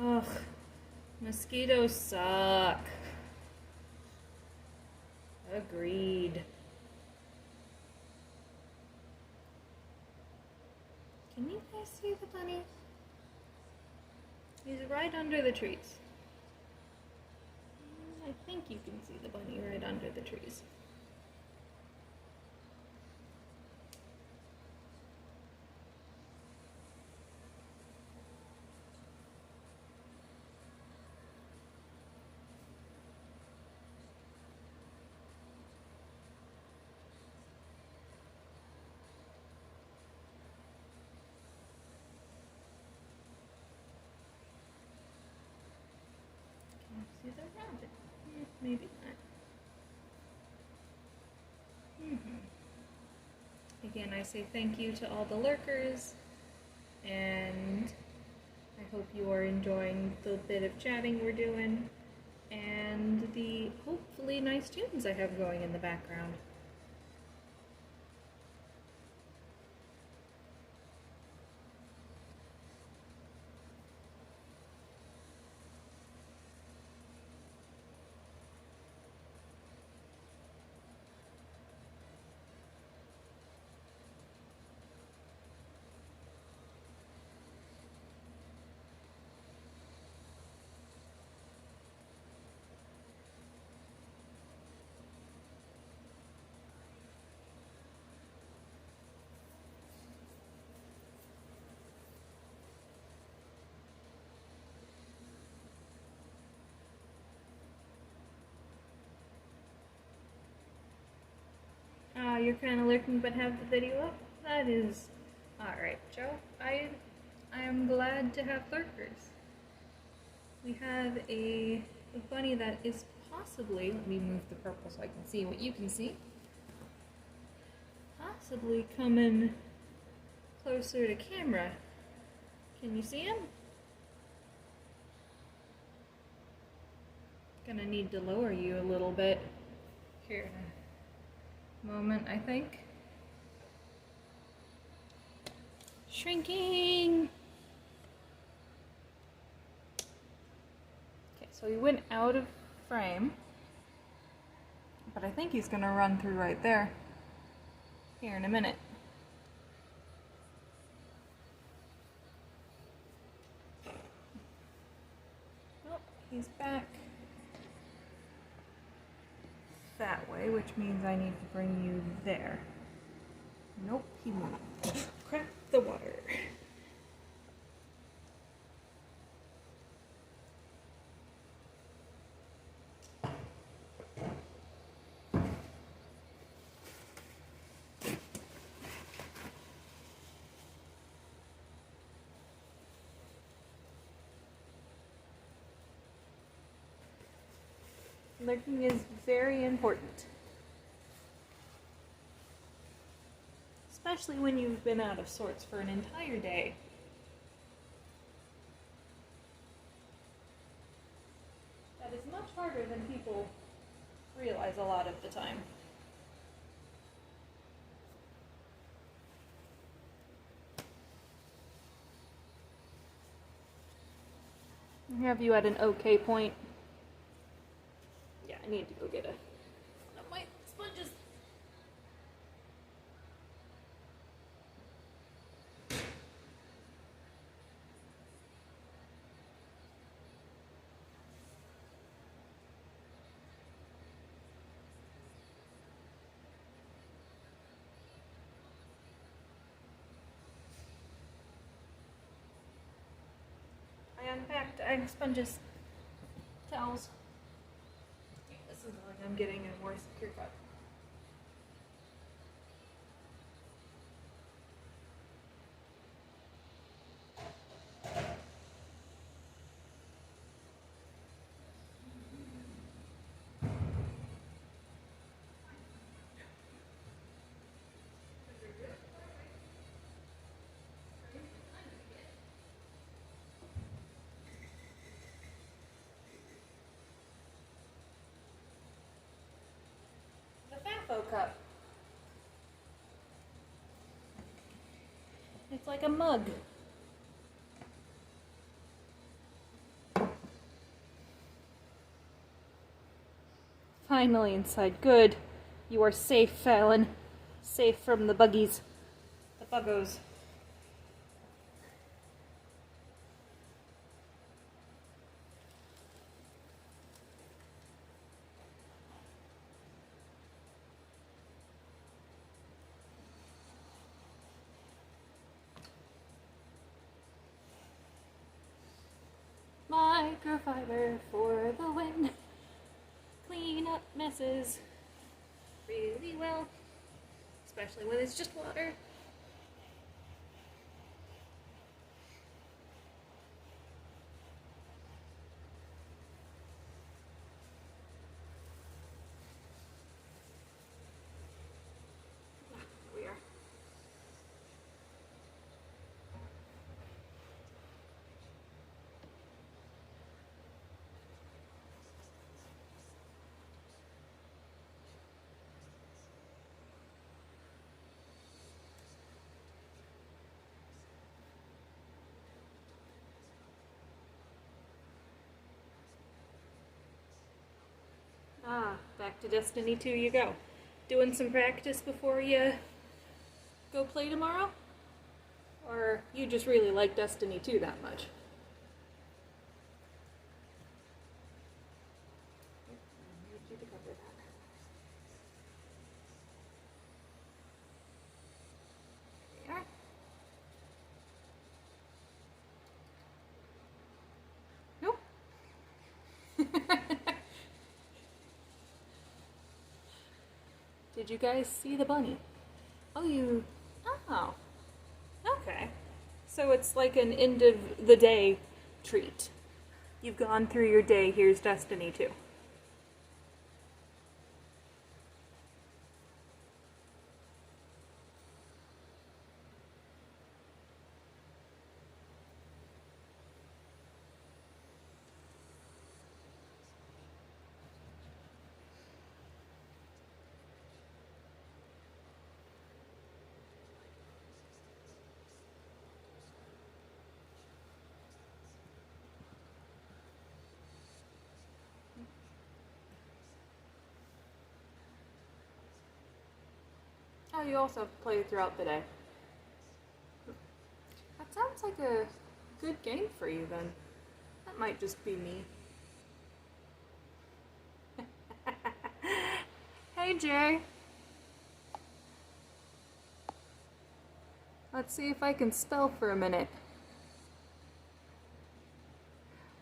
Ugh, mosquitoes suck. Agreed. Can you guys see the bunny? He's right under the trees. I think you can see the bunny right under the trees. See the rabbit? Maybe not. Again, I say thank you to all the lurkers, and I hope you are enjoying the bit of chatting we're doing, and the hopefully nice tunes I have going in the background. You're kind of lurking but have the video up? That is... Alright, Joe. I am glad to have lurkers. We have a bunny that is possibly... Let me move the purple so I can see what you can see. Possibly coming closer to camera. Can you see him? Gonna need to lower you a little bit. Here. Moment, I think. Shrinking! Okay, so he went out of frame, but I think he's gonna run through right there here in a minute. Oh, he's back that way, which means I need to bring you there. Nope, he moved. Crap the water. Lurking is very important. Especially when you've been out of sorts for an entire day. is much harder than people realize a lot of the time. Have you at an okay point? Yeah, I need to go get one of my sponges. I unpacked sponges, towels. This is like I'm getting a more secure cup. Cup. It's like a mug. Finally inside. Good. You are safe, Fallon. Safe from the buggies. The buggos. Microfiber for the win. Clean up messes really well, especially when it's just water. Here we are. Back to Destiny 2 you go. Doing some practice before you go play tomorrow? Or you just really like Destiny 2 that much? Nope. Did you guys see the bunny? Oh, oh. Okay. So it's like an end of the day treat. You've gone through your day, here's Destiny 2. Oh, you also play throughout the day. That sounds like a good game for you then. That might just be me. Hey, Jay. Let's see if I can spell for a minute.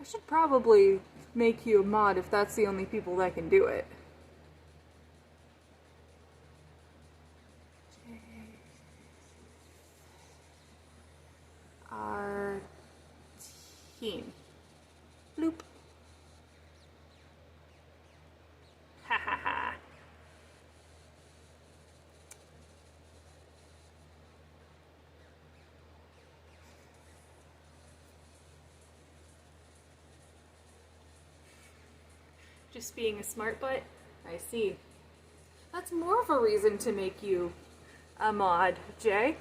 I should probably make you a mod if that's the only people that can do it. Our team. Bloop. Ha ha ha. Just being a smart butt? I see. That's more of a reason to make you a mod, Jay.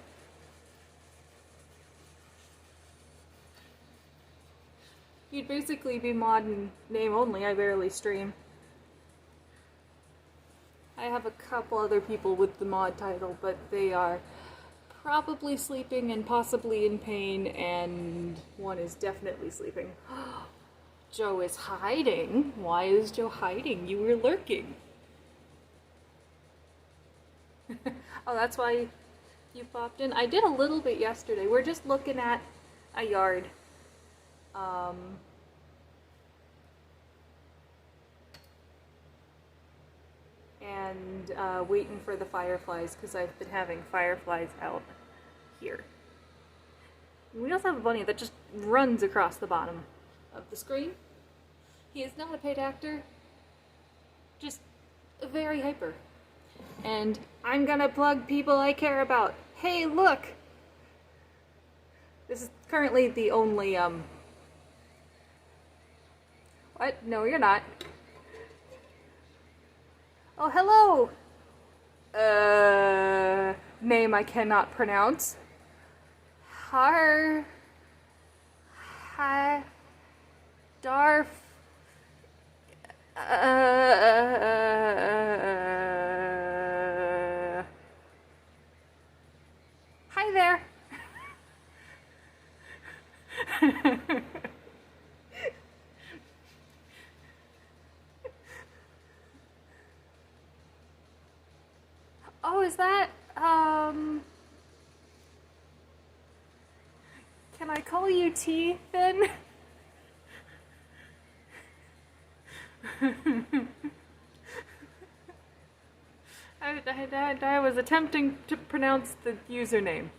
You'd basically be mod in name only. I barely stream. I have a couple other people with the mod title, but they are probably sleeping and possibly in pain, and one is definitely sleeping. Joe is hiding. Why is Joe hiding? You were lurking. Oh, that's why you popped in? I did a little bit yesterday. We're just looking at a yard. And waiting for the fireflies, because I've been having fireflies out here. We also have a bunny that just runs across the bottom of the screen. He is not a paid actor, just very hyper. And I'm gonna plug people I care about. Hey, look! This is currently the only, What? No, you're not. Oh, hello! Name I cannot pronounce. Hi. Darf. Hi there. Oh, is that, can I call you T, then? I was attempting to pronounce the username.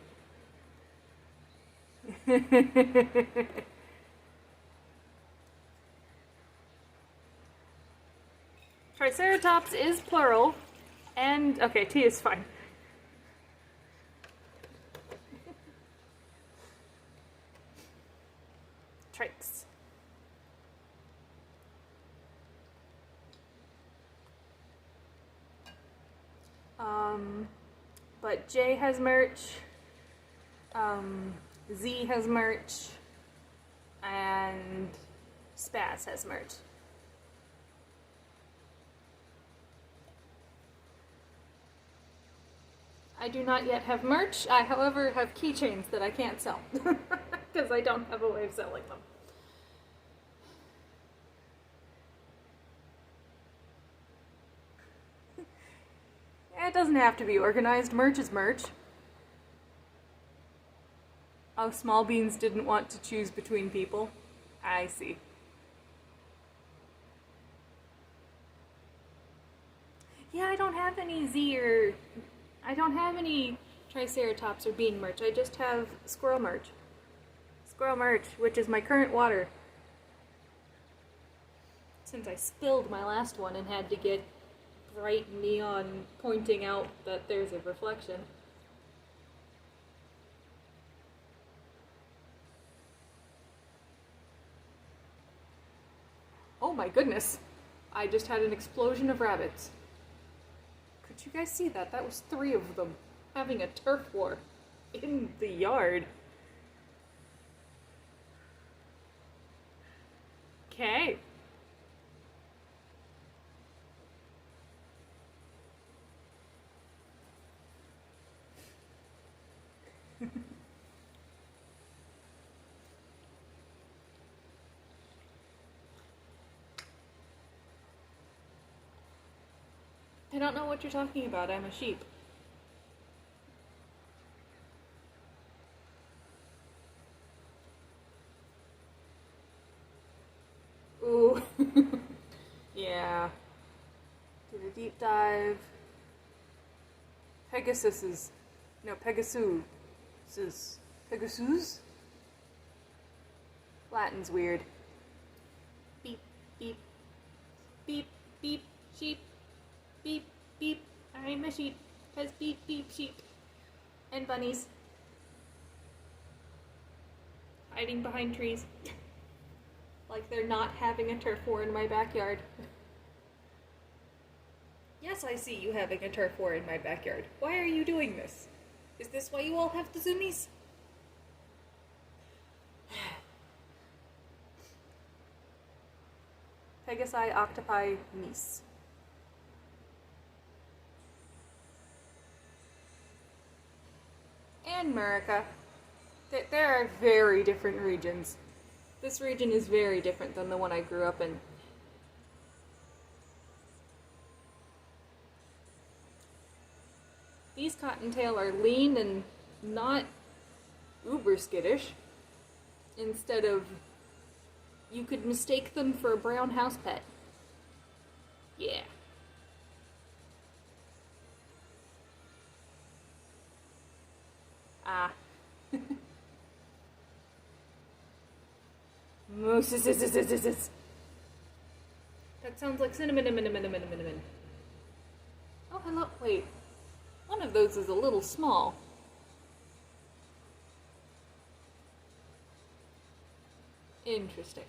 Triceratops is plural, and okay, T is fine. Trikes. But Jay has merch, Z has merch, and Spaz has merch. I do not yet have merch. I, however, have keychains that I can't sell because I don't have a way of selling them. It doesn't have to be organized. Merch is merch. Oh, Small Beans didn't want to choose between people. I see. Yeah, I don't have any Z or... I don't have any Triceratops or Bean merch. I just have Squirrel merch. Squirrel merch, which is my current water. Since I spilled my last one and had to get bright neon pointing out that there's a reflection. Oh my goodness! I just had an explosion of rabbits. Could you guys see that? That was 3 of them having a turf war in the yard. Okay. I don't know what you're talking about. I'm a sheep. Ooh. Yeah. Did a deep dive. Pegasus. No, Pegasus. Pegasus? Latin's weird. Beep, beep. Beep, beep, sheep. Beep, beep. I'm a sheep. Cause beep, beep, sheep. And bunnies. Hiding behind trees. Like they're not having a turf war in my backyard. Yes, I see you having a turf war in my backyard. Why are you doing this? Is this why you all have the zoomies? Pegasi octopi meese. And Murica. There are very different regions. This region is very different than the one I grew up in. These cottontail are lean and not uber skittish. Instead of, you could mistake them for a brown house pet. Yeah. Ah. Mooses. That sounds like cinnamon. Oh, hello. Wait. One of those is a little small. Interesting.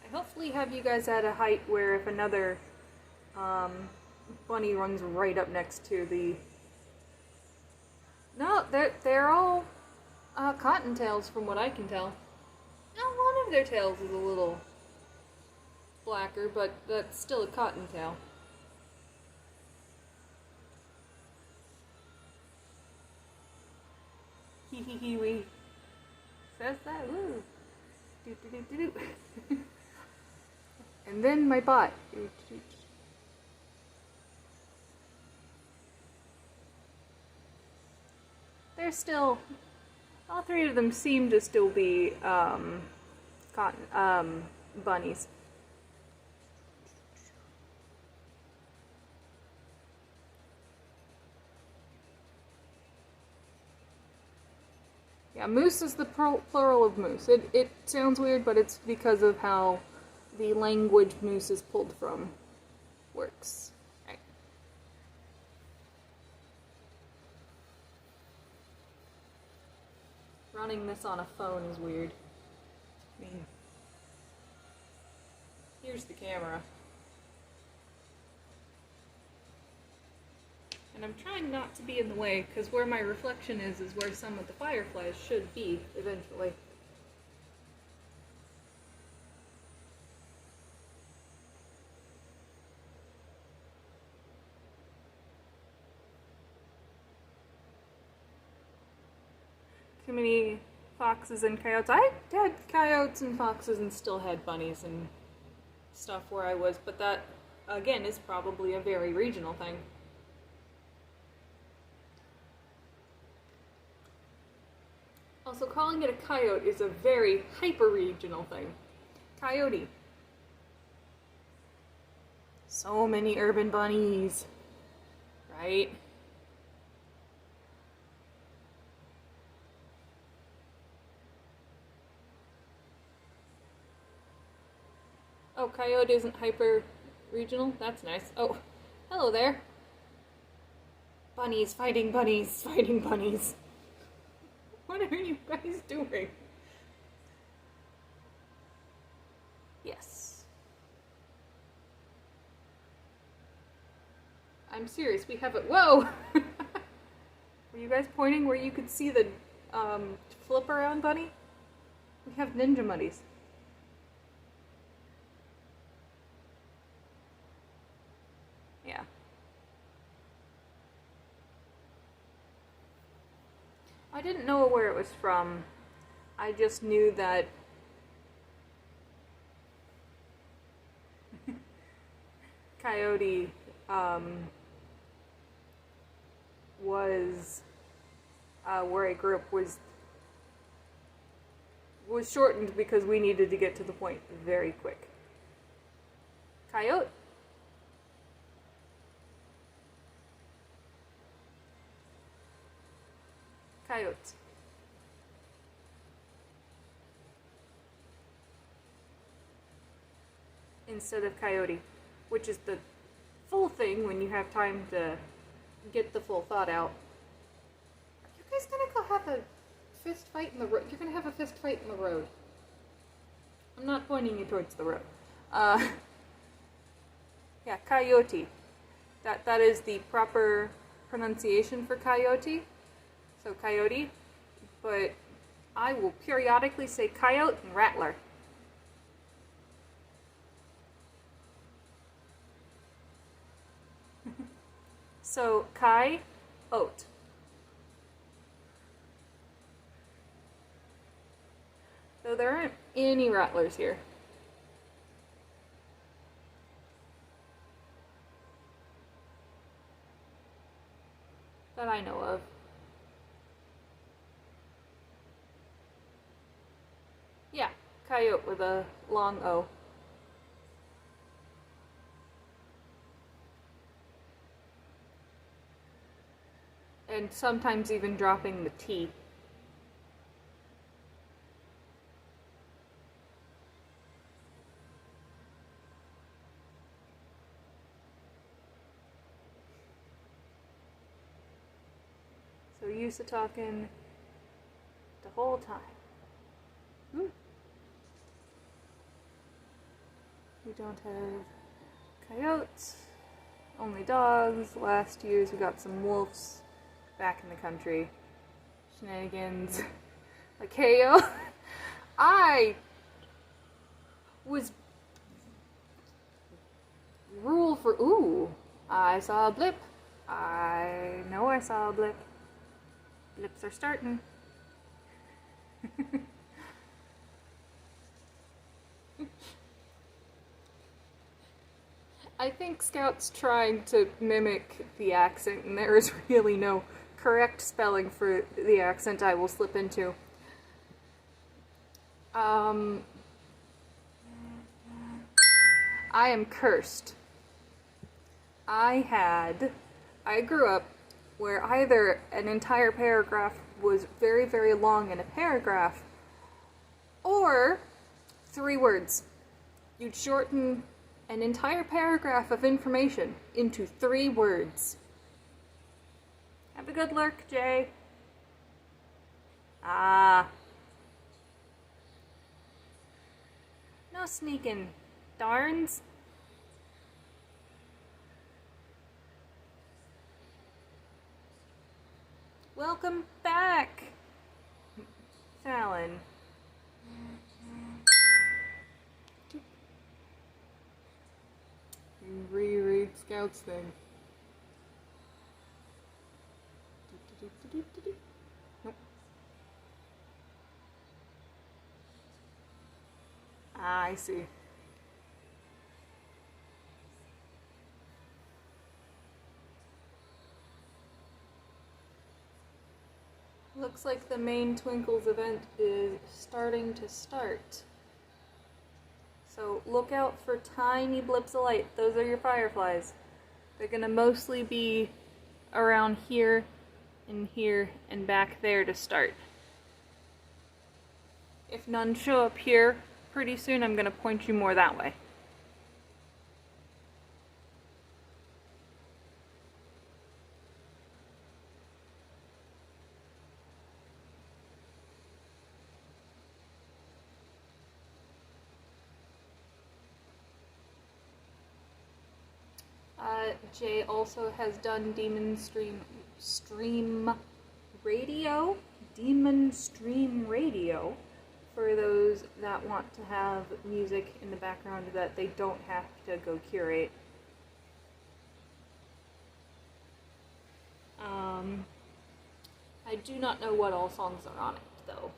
I hopefully have you guys at a height where if another bunny runs right up next to the... No, they're all cottontails from what I can tell. Now, one of their tails is a little blacker, but that's still a cottontail. Hee wee. Says that, woo. Do. And then my bot. They're still, all three of them seem to still be bunnies. Yeah, moose is the plural of moose. It sounds weird, but it's because of how the language moose is pulled from works. Right. Running this on a phone is weird. I mean, here's the camera. And I'm trying not to be in the way, because where my reflection is where some of the fireflies should be, eventually. Too many foxes and coyotes. I had coyotes and foxes and still had bunnies and stuff where I was, but that, again, is probably a very regional thing. Also, calling it a coyote is a very hyper-regional thing. Coyote. So many urban bunnies. Right? Oh, coyote isn't hyper-regional? That's nice. Oh, hello there. Bunnies fighting bunnies, fighting bunnies. What are you guys doing? Yes. I'm serious, we have it. Whoa! Were you guys pointing where you could see the flip around bunny? We have ninja bunnies. Yeah. I didn't know where it was from. I just knew that coyote was where I grew up was shortened because we needed to get to the point very quick. Coyote. Coyotes. Instead of coyote, which is the full thing when you have time to get the full thought out. Are you guys gonna go have a fist fight in the road? You're gonna have a fist fight in the road. I'm not pointing you towards the road. Yeah, coyote. That is the proper pronunciation for coyote. So coyote. But I will periodically say coyote and rattler. So oat. So there aren't any rattlers here. That I know of. Yeah, coyote with a long O. And sometimes even dropping the T. So used to talking the whole time. We don't have coyotes, only dogs. Last year's we got some wolves back in the country. Shenanigans. Like, hey, I was rule for, I saw a blip. I know I saw a blip. Blips are starting. I think Scout's trying to mimic the accent, and there is really no correct spelling for the accent I will slip into. I am cursed. I grew up where either an entire paragraph was very, very long in a paragraph, or 3 words. You'd shorten an entire paragraph of information into 3 words. Have a good lurk, Jay. No sneaking, darns. Welcome back, Fallon. Reread Scout's thing. Nope. I see. Looks like the main Twinkles event is starting to start. So look out for tiny blips of light. Those are your fireflies. They're gonna mostly be around here and back there to start. If none show up here, pretty soon I'm gonna point you more that way. Jay also has done Demon Stream Radio for those that want to have music in the background that they don't have to go curate. I do not know what all songs are on it, though.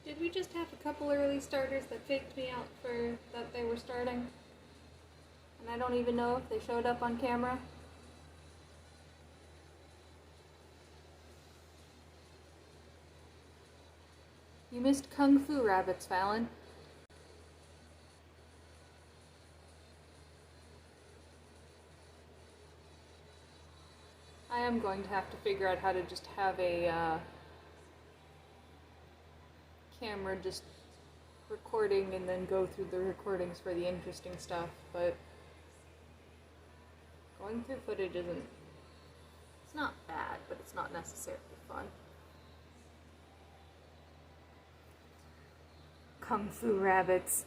Did we just have a couple early starters that faked me out for that they were starting? And I don't even know if they showed up on camera? You missed Kung Fu rabbits, Fallon. I am going to have to figure out how to just have a camera just recording and then go through the recordings for the interesting stuff, but going through footage isn't, it's not bad, but it's not necessarily fun. Kung Fu rabbits.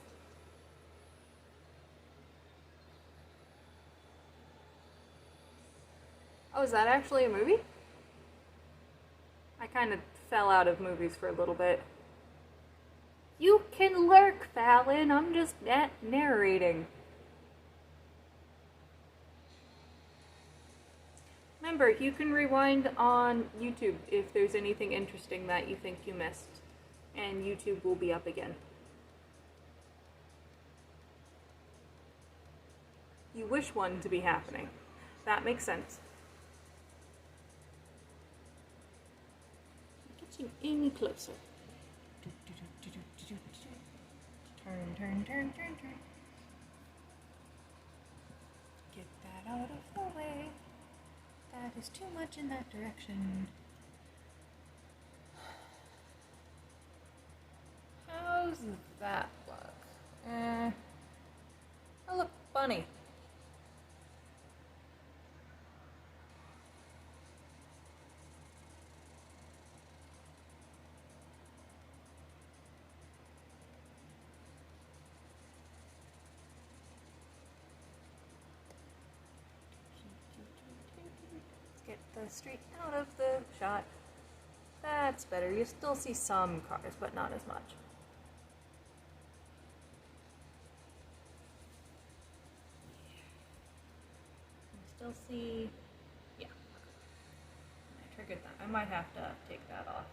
Oh, is that actually a movie? I kind of fell out of movies for a little bit. You can lurk, Fallon. I'm just narrating. Remember, you can rewind on YouTube if there's anything interesting that you think you missed, and YouTube will be up again. You wish one to be happening. That makes sense. Get you any closer. Turn, turn, turn, turn, turn. Get that out of the way. That is too much in that direction. How's that look? Oh look, bunny. Get the street out of the shot. That's better. You still see some cars, but not as much. You still see... yeah. I triggered that. I might have to take that off.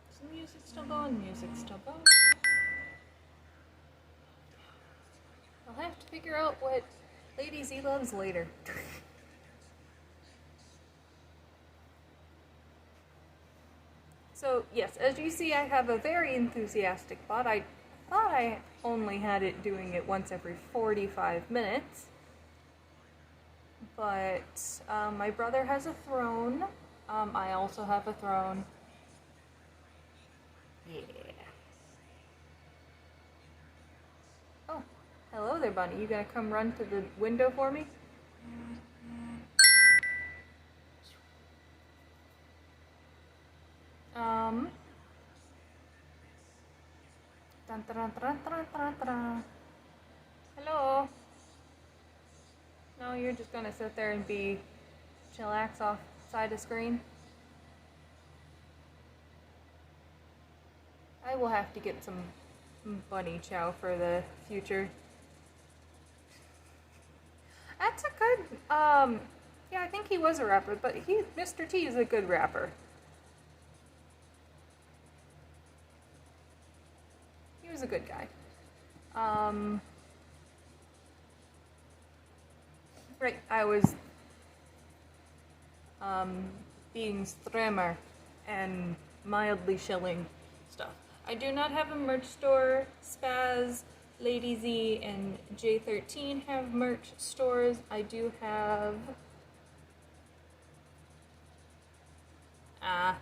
Is the music still going? Music's still going. I'll have to figure out what Lady Z loves later. So, yes, as you see, I have a very enthusiastic bot. I thought I only had it doing it once every 45 minutes. But my brother has a throne. I also have a throne. Yeah. Oh, hello there, Bunny. You gonna come run to the window for me? Dun, dun, dun, dun, dun, dun. Hello. No, you're just gonna sit there and be chillax off side of screen. I will have to get some bunny chow for the future. That's a good, yeah, I think he was a rapper, but Mr. T is a good rapper. He was a good guy. Right, I was, being streamer and mildly shilling stuff. I do not have a merch store. Spaz, Lady Z, and J13 have merch stores. I do have... I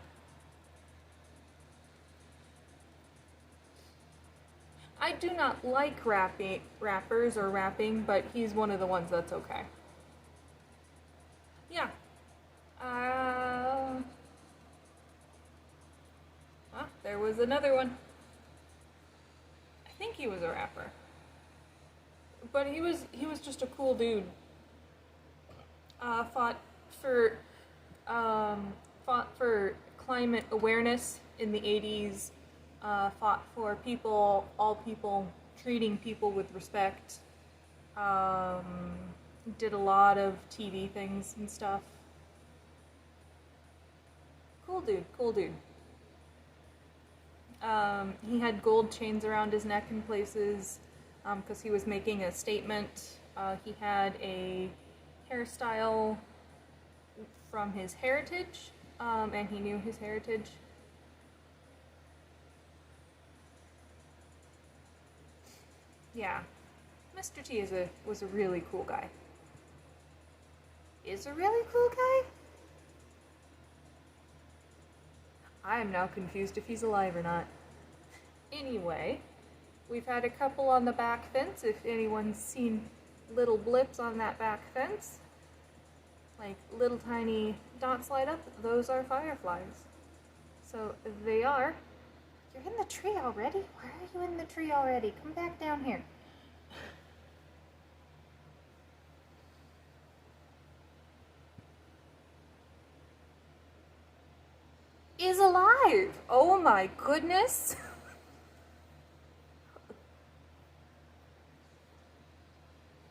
do not like rappers or rapping, but he's one of the ones that's okay. Yeah. There was another one. I think he was a rapper. But he was just a cool dude. Fought for climate awareness in the 80s. Fought for all people, treating people with respect. Did a lot of TV things and stuff. Cool dude, cool dude. He had gold chains around his neck in places because he was making a statement. He had a hairstyle from his heritage, and he knew his heritage. Yeah, Mr. T was a really cool guy. Is a really cool guy? I am now confused if he's alive or not. Anyway, we've had a couple on the back fence, if anyone's seen little blips on that back fence. Like little tiny dots light up, those are fireflies. So they are. You're in the tree already? Why are you in the tree already? Come back down here. Is alive! Oh my goodness!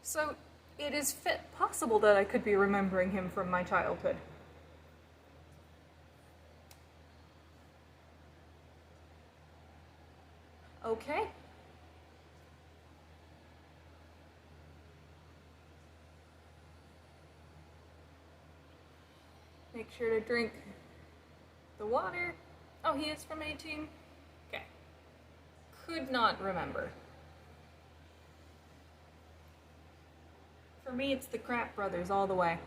So it is possible that I could be remembering him from my childhood. Okay. Make sure to drink the water. Oh, he is from 18? Okay. Could not remember. For me, it's the Kratt brothers all the way.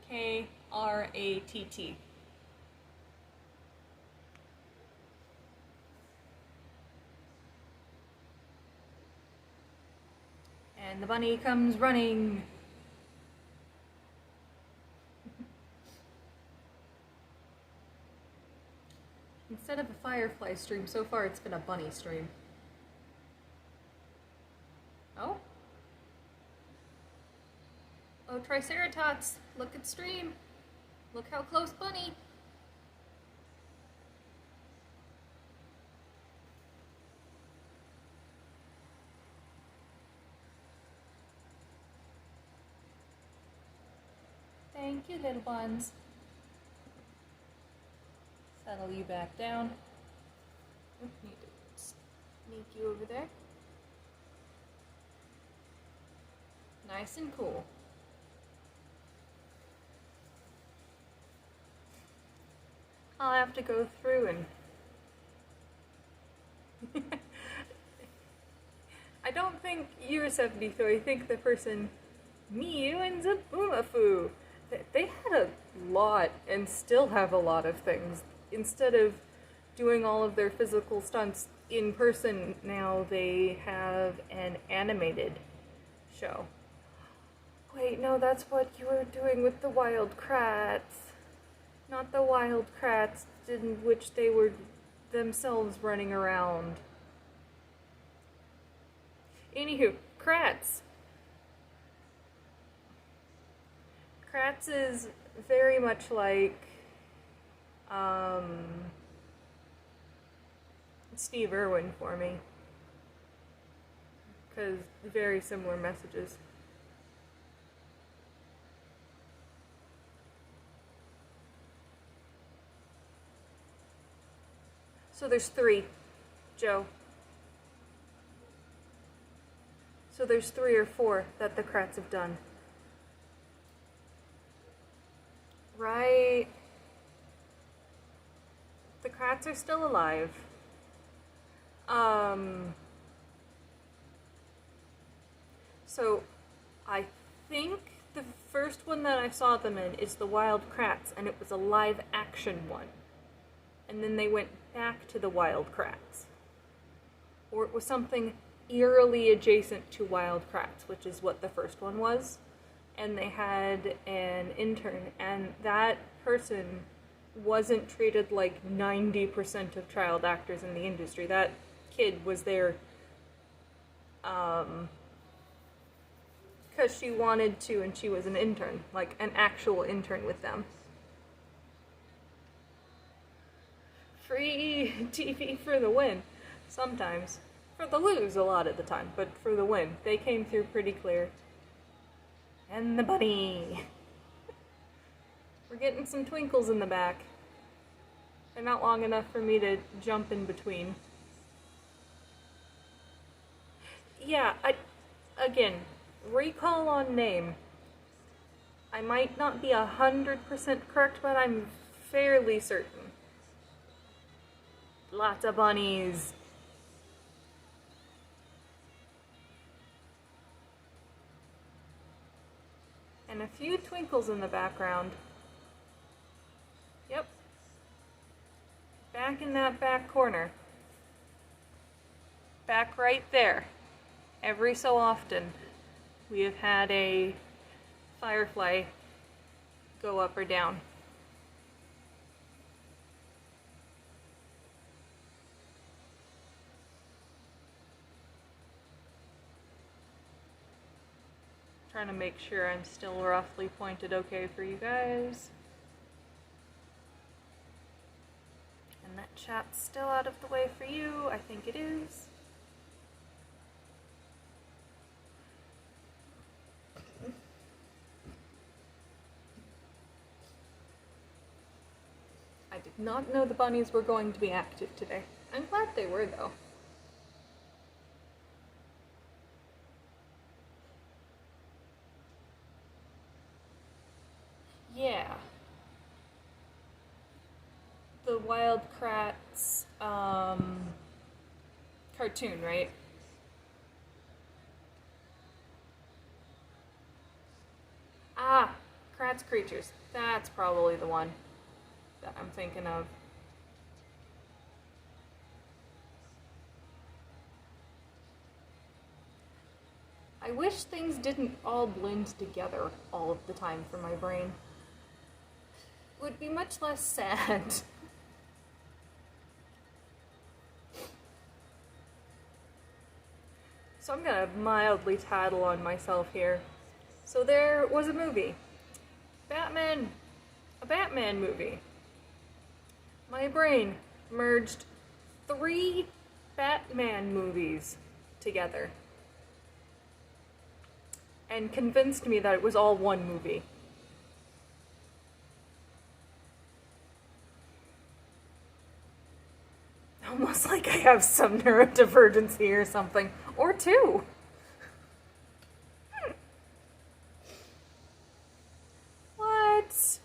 K-R-A-T-T. And the bunny comes running. Instead of a firefly stream, so far it's been a bunny stream. Oh? Oh, Triceratops, look at stream. Look how close, bunny. Thank you, little buns. Settle you back down. Need to sneak you over there. Nice and cool. I'll have to go through and I don't think you're 73. I think the person Miu and Zabumafu. They had a lot and still have a lot of things. Instead of doing all of their physical stunts in person, now they have an animated show. Wait, no, that's what you were doing with the wild Kratts. Not the wild Kratts in which they were themselves running around. Anywho, Kratts. Kratts is very much like Steve Irwin for me, because very similar messages. So there's 3, Joe. So there's 3 or 4 that the Kratts have done. Right. The Kratts are still alive. So I think the first one that I saw them in is the Wild Kratts, and it was a live action one. And then they went back to the Wild Kratts. Or it was something eerily adjacent to Wild Kratts, which is what the first one was. And they had an intern, and that person wasn't treated like 90% of child actors in the industry. That kid was there because she wanted to, and she was an intern, like an actual intern with them. Free TV for the win. Sometimes. For the lose a lot of the time, but for the win. They came through pretty clear. And the bunny. We're getting some twinkles in the back. They're not long enough for me to jump in between. Yeah, again, recall on name. I might not be 100% correct, but I'm fairly certain. Lots of bunnies. And a few twinkles in the background. Yep. Back in that back corner. Back right there. Every so often, we have had a firefly go up or down. Trying to make sure I'm still roughly pointed okay for you guys. And that chat's still out of the way for you. I think it is. I did not know the bunnies were going to be active today. I'm glad they were, though. Yeah. The Wild Kratts cartoon, right? Ah, Kratts Creatures. That's probably the one that I'm thinking of. I wish things didn't all blend together all of the time for my brain. It would be much less sad. So I'm gonna mildly tattle on myself here. So there was a movie. A Batman movie. My brain merged 3 Batman movies together and convinced me that it was all one movie. Almost like I have some neurodivergency or something. Or 2. What?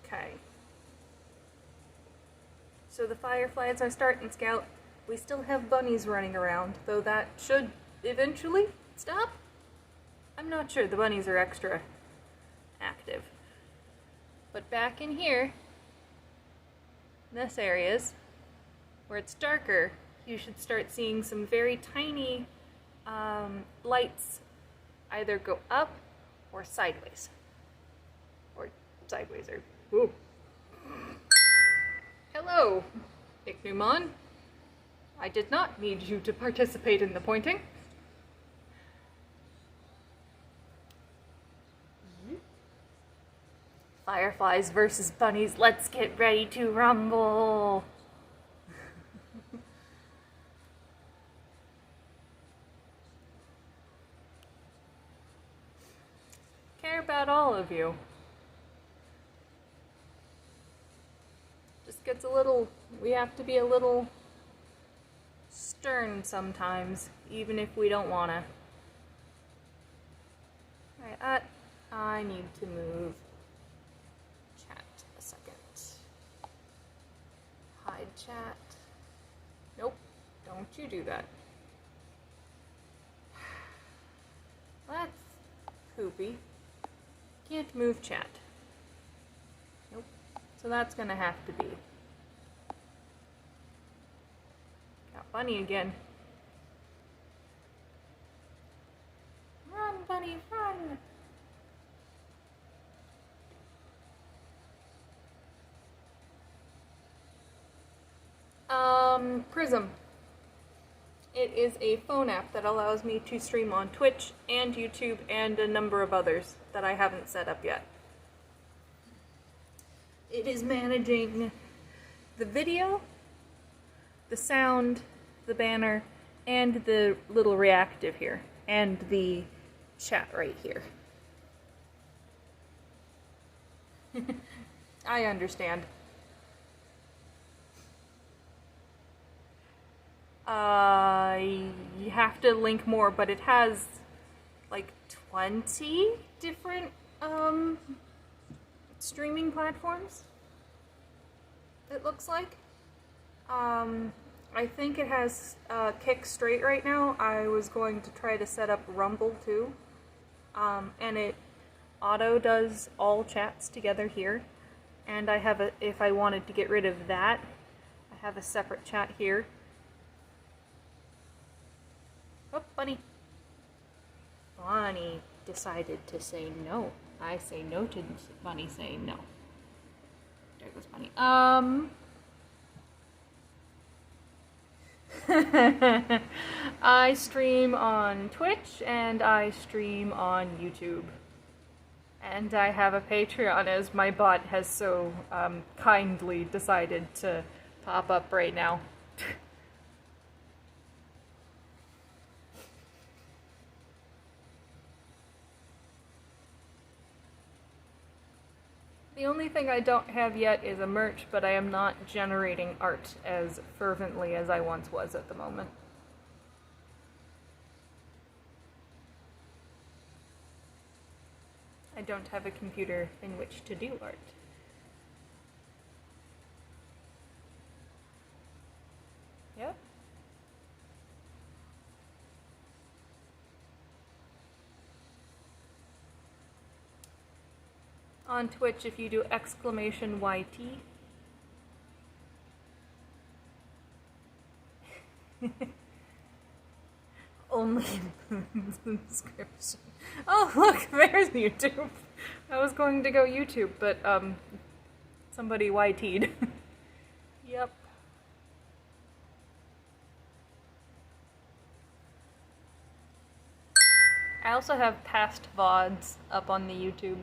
Okay. So the fireflies are starting, Scout. We still have bunnies running around, though that should eventually stop. I'm not sure, the bunnies are extra active. But back in here, this areas, where it's darker, you should start seeing some very tiny lights either go up or sideways. Or sideways, or... Ooh. Hello, Ichneumon. I did not need you to participate in the pointing. Fireflies versus bunnies, let's get ready to rumble! Care about all of you. Just gets a little, we have to be a little stern sometimes, even if we don't wanna. Alright, I need to move chat a second. Hide chat. Nope, don't you do that. That's poopy. Can't move chat. Nope. So that's gonna have to be. Got Bunny again. Run, Bunny, run! Prism. It is a phone app that allows me to stream on Twitch and YouTube and a number of others that I haven't set up yet. It is managing the video, the sound, the banner, and the little reactive here, and the chat right here. I understand. You have to link more, but it has like 20 different streaming platforms, it looks like. I think it has Kick straight right now. I was going to try to set up Rumble too, and it auto does all chats together here. And I have a, if I wanted to get rid of that, I have a separate chat here. Oh, Bunny. Bunny decided to say no. I say no to Bunny saying no. There goes Bunny. I stream on Twitch and I stream on YouTube. And I have a Patreon, as my bot has so kindly decided to pop up right now. The only thing I don't have yet is a merch, but I am not generating art as fervently as I once was at the moment. I don't have a computer in which to do art. Yep. On Twitch, if you do exclamation YT. Only subscription. Oh, look, there's YouTube. I was going to go YouTube, but somebody YT'd. Yep. I also have past VODs up on the YouTube.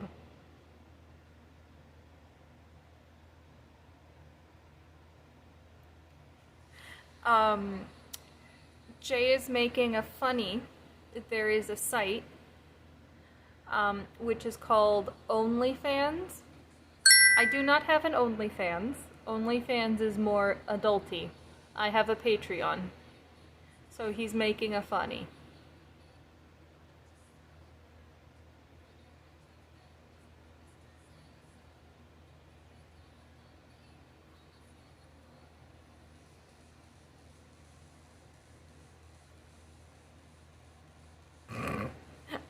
Jay is making a funny. There is a site which is called OnlyFans. I do not have an OnlyFans. OnlyFans is more adulty. I have a Patreon. So he's making a funny.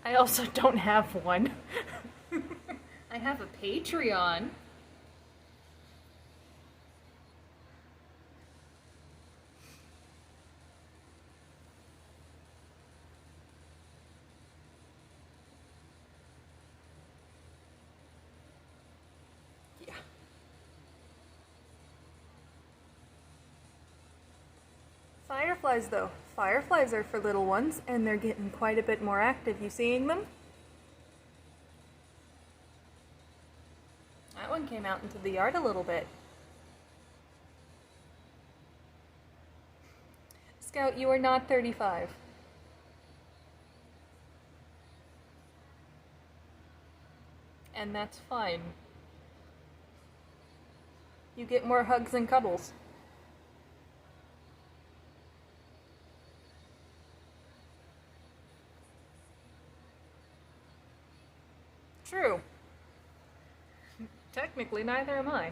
I also don't have one. I have a Patreon. Yeah. Fireflies, though. Fireflies are for little ones, and they're getting quite a bit more active. You seeing them? That one came out into the yard a little bit. Scout, you are not 35. And that's fine. You get more hugs and cuddles. True. Technically, neither am I.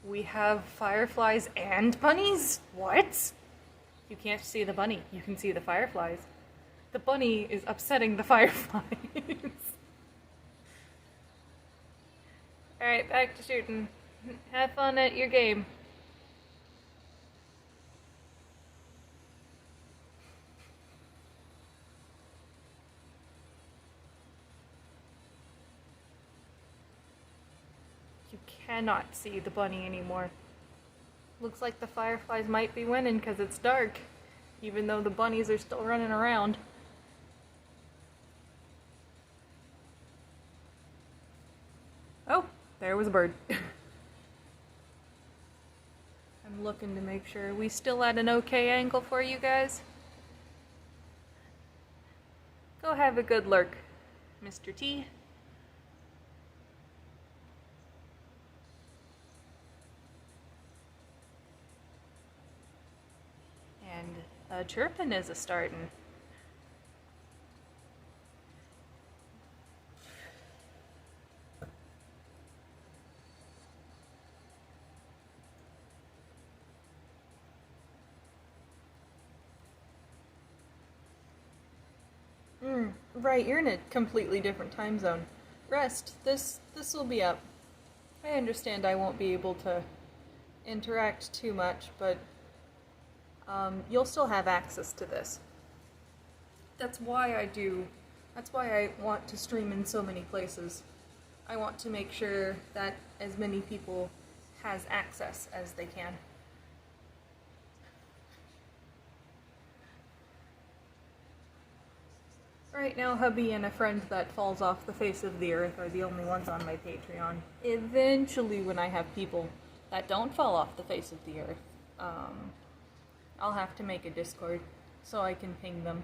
We have fireflies and bunnies? What? You can't see the bunny. You can see the fireflies. The bunny is upsetting the fireflies. Alright, back to shooting. Have fun at your game. You cannot see the bunny anymore. Looks like the fireflies might be winning because it's dark, even though the bunnies are still running around. was a bird. I'm looking to make sure. We still at an okay angle for you guys? Go have a good lurk, Mr. T. And chirping is a startin'. Right, you're in a completely different time zone. Rest, this will be up. I understand I won't be able to interact too much, but you'll still have access to this. That's why I want to stream in so many places. I want to make sure that as many people has access as they can. Right now, hubby and a friend that falls off the face of the earth are the only ones on my Patreon. Eventually, when I have people that don't fall off the face of the earth, I'll have to make a Discord so I can ping them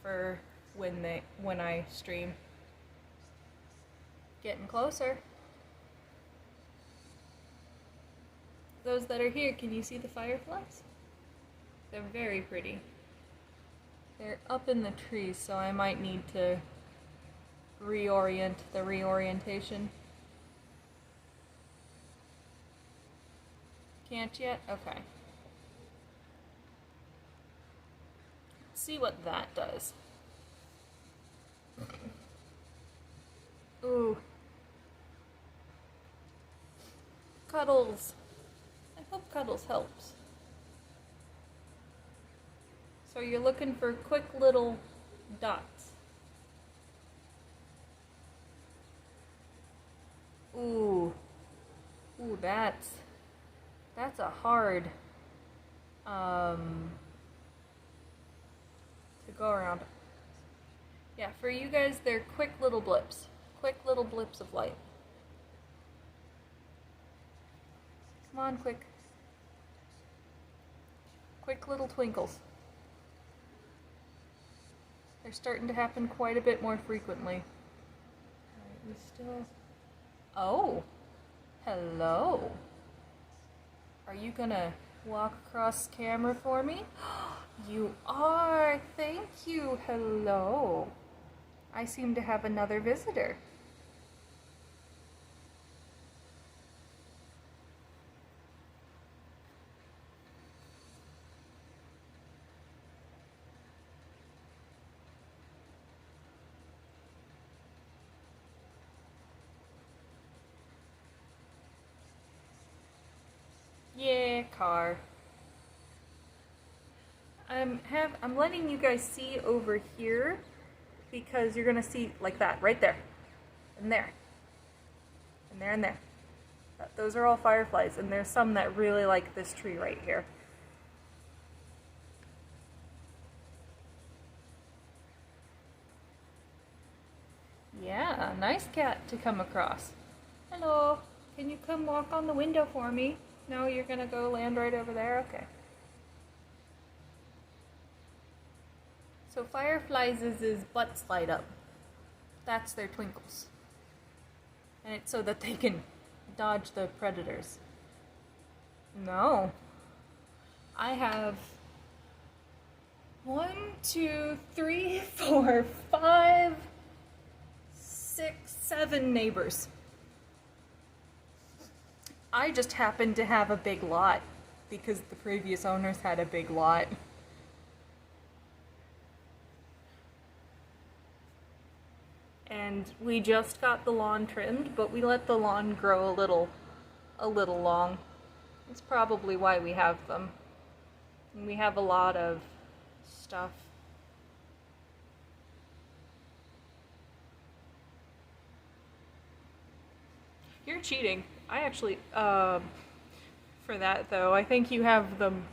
for when I stream. Getting closer. Those that are here, can you see the fireflies? They're very pretty. They're up in the trees, so I might need to reorient the reorientation. Can't yet? Okay. Let's see what that does. Ooh. Cuddles. I hope Cuddles helps. So you're looking for quick little dots. Ooh. Ooh, that's a hard to go around. Yeah, for you guys, they're quick little blips. Quick little blips of light. Come on, quick. Quick little twinkles. They're starting to happen quite a bit more frequently. Alright, we still... Oh! Hello! Are you gonna walk across camera for me? You are! Thank you! Hello! I seem to have another visitor. Yeah, car. I'm letting you guys see over here because you're gonna see like that, right there, and there, and there, and there. Those are all fireflies, and there's some that really like this tree right here. Yeah, nice cat to come across. Hello, can you come walk on the window for me? No, you're gonna go land right over there? Okay. So fireflies is butts light up. That's their twinkles. And it's so that they can dodge the predators. No. I have 1, 2, 3, 4, 5, 6, 7 neighbors. I just happened to have a big lot because the previous owners had a big lot. And we just got the lawn trimmed, but we let the lawn grow a little long. That's probably why we have them. And we have a lot of stuff. You're cheating. I actually, for that though, I think you have them.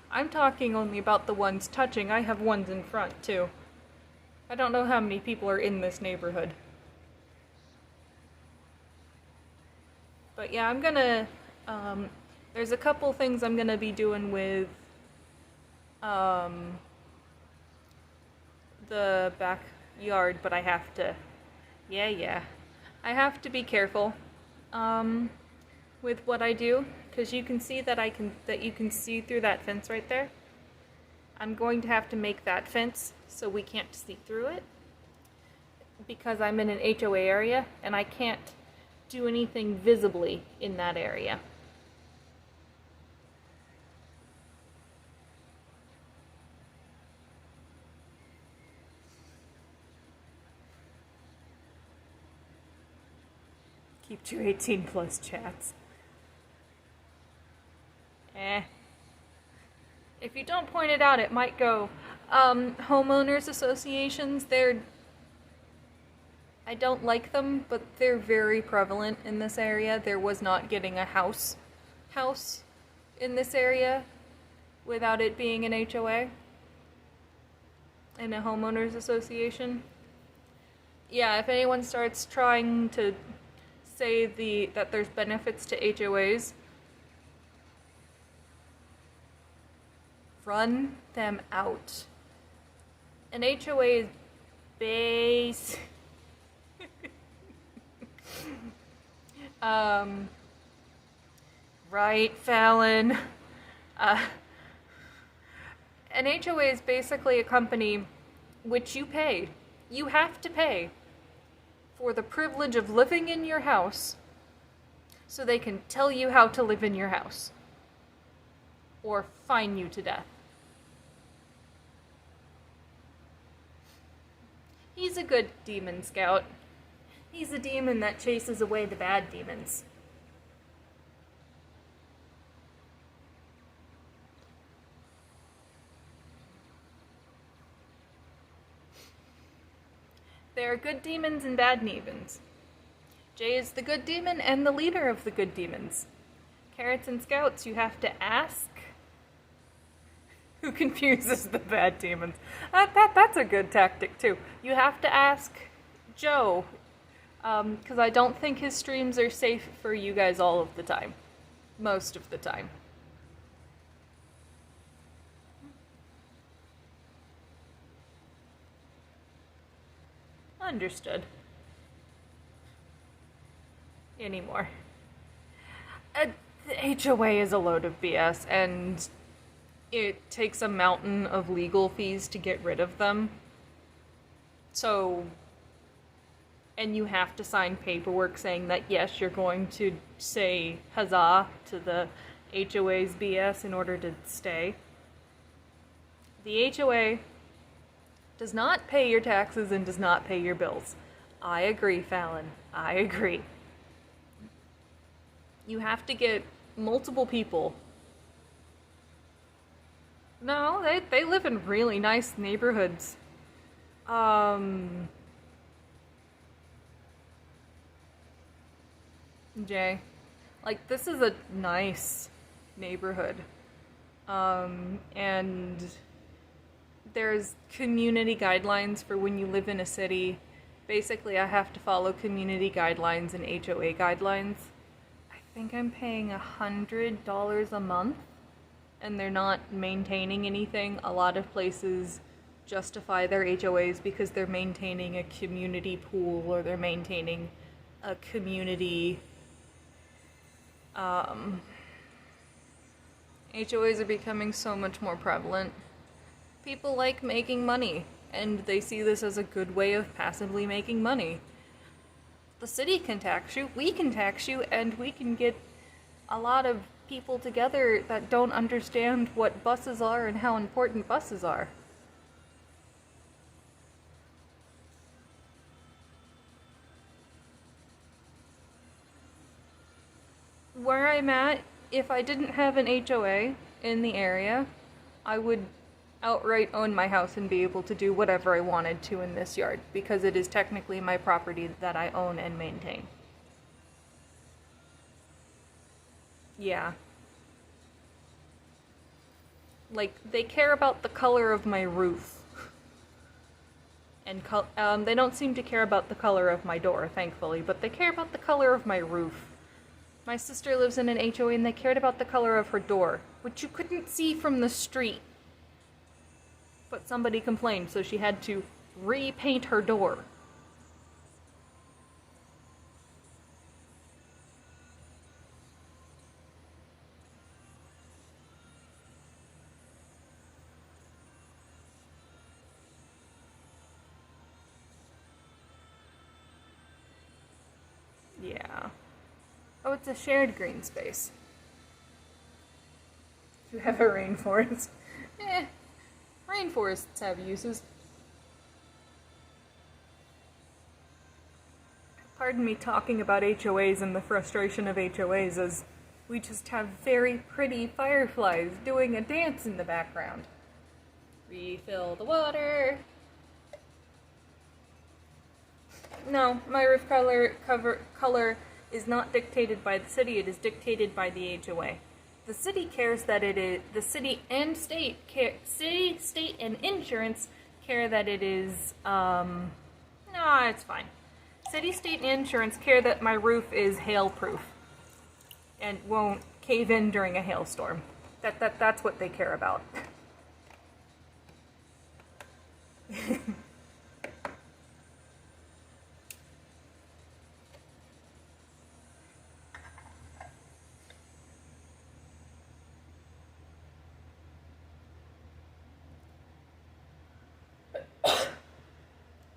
I'm talking only about the ones touching. I have ones in front too. I don't know how many people are in this neighborhood. But yeah, I'm gonna, there's a couple things I'm gonna be doing with the backyard, but I have to, yeah, I have to be careful with what I do, because you can see that you can see through that fence right there. I'm going to have to make that fence so we can't see through it, because I'm in an HOA area and I can't do anything visibly in that area. Keep to 18 plus chats. If you don't point it out, it might go. Homeowners associations, I don't like them, but they're very prevalent in this area. There was not getting a house in this area without it being an HOA and a homeowners association. Yeah, if anyone starts trying to say that there's benefits to HOAs, run them out. An HOA is base. Right, Fallon. An HOA is basically a company which you pay. You have to pay for the privilege of living in your house so they can tell you how to live in your house. Or fine you to death. He's a good demon scout. He's a demon that chases away the bad demons. There are good demons and bad demons. Jay is the good demon and the leader of the good demons. Carrots and scouts, you have to ask who confuses the bad demons. That's a good tactic too. You have to ask Joe, because I don't think his streams are safe for you guys all of the time. Most of the time. Understood. Anymore. The HOA is a load of BS, and it takes a mountain of legal fees to get rid of them. So, and you have to sign paperwork saying that yes, you're going to say huzzah to the HOA's BS in order to stay. The HOA does not pay your taxes and does not pay your bills. I agree, Fallon. I agree. You have to get multiple people. No, they live in really nice neighborhoods. Jay, like, this is a nice neighborhood. And there's community guidelines for when you live in a city. Basically, I have to follow community guidelines and HOA guidelines. I think I'm paying $100 a month, and they're not maintaining anything. A lot of places justify their HOAs because they're maintaining a community pool, or they're maintaining a community... HOAs are becoming so much more prevalent. People like making money, and they see this as a good way of passively making money. The city can tax you, we can tax you, and we can get a lot of people together that don't understand what buses are and how important buses are. Where I'm at, if I didn't have an HOA in the area, I would outright own my house and be able to do whatever I wanted to in this yard, because it is technically my property that I own and maintain. Yeah. Like, they care about the color of my roof. And they don't seem to care about the color of my door, thankfully, but they care about the color of my roof. My sister lives in an HOA and they cared about the color of her door, which you couldn't see from the street. But somebody complained, so she had to repaint her door. Yeah. Oh, it's a shared green space. You have a rainforest. Rainforests have uses. Pardon me talking about HOAs and the frustration of HOAs as we just have very pretty fireflies doing a dance in the background. Refill the water. No, my roof color is not dictated by the city, it is dictated by the HOA. The city cares that it is, the city and state and insurance care that it is, no, it's fine. City, state, and insurance care that my roof is hail-proof and won't cave in during a hailstorm. That's what they care about.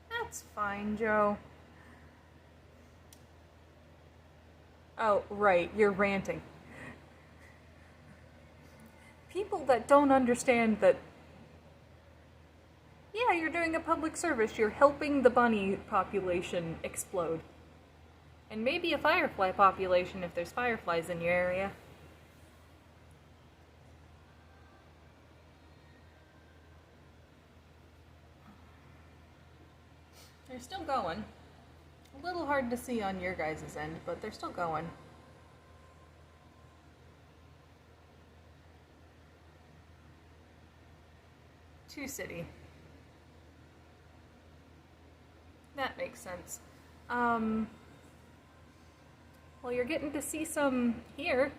That's fine, Joe. Oh, right, you're ranting. People that don't understand that, yeah, you're doing a public service. You're helping the bunny population explode. And maybe a firefly population if there's fireflies in your area. They're still going. A little hard to see on your guys' end, but they're still going. To city. That makes sense. Well, you're getting to see some here.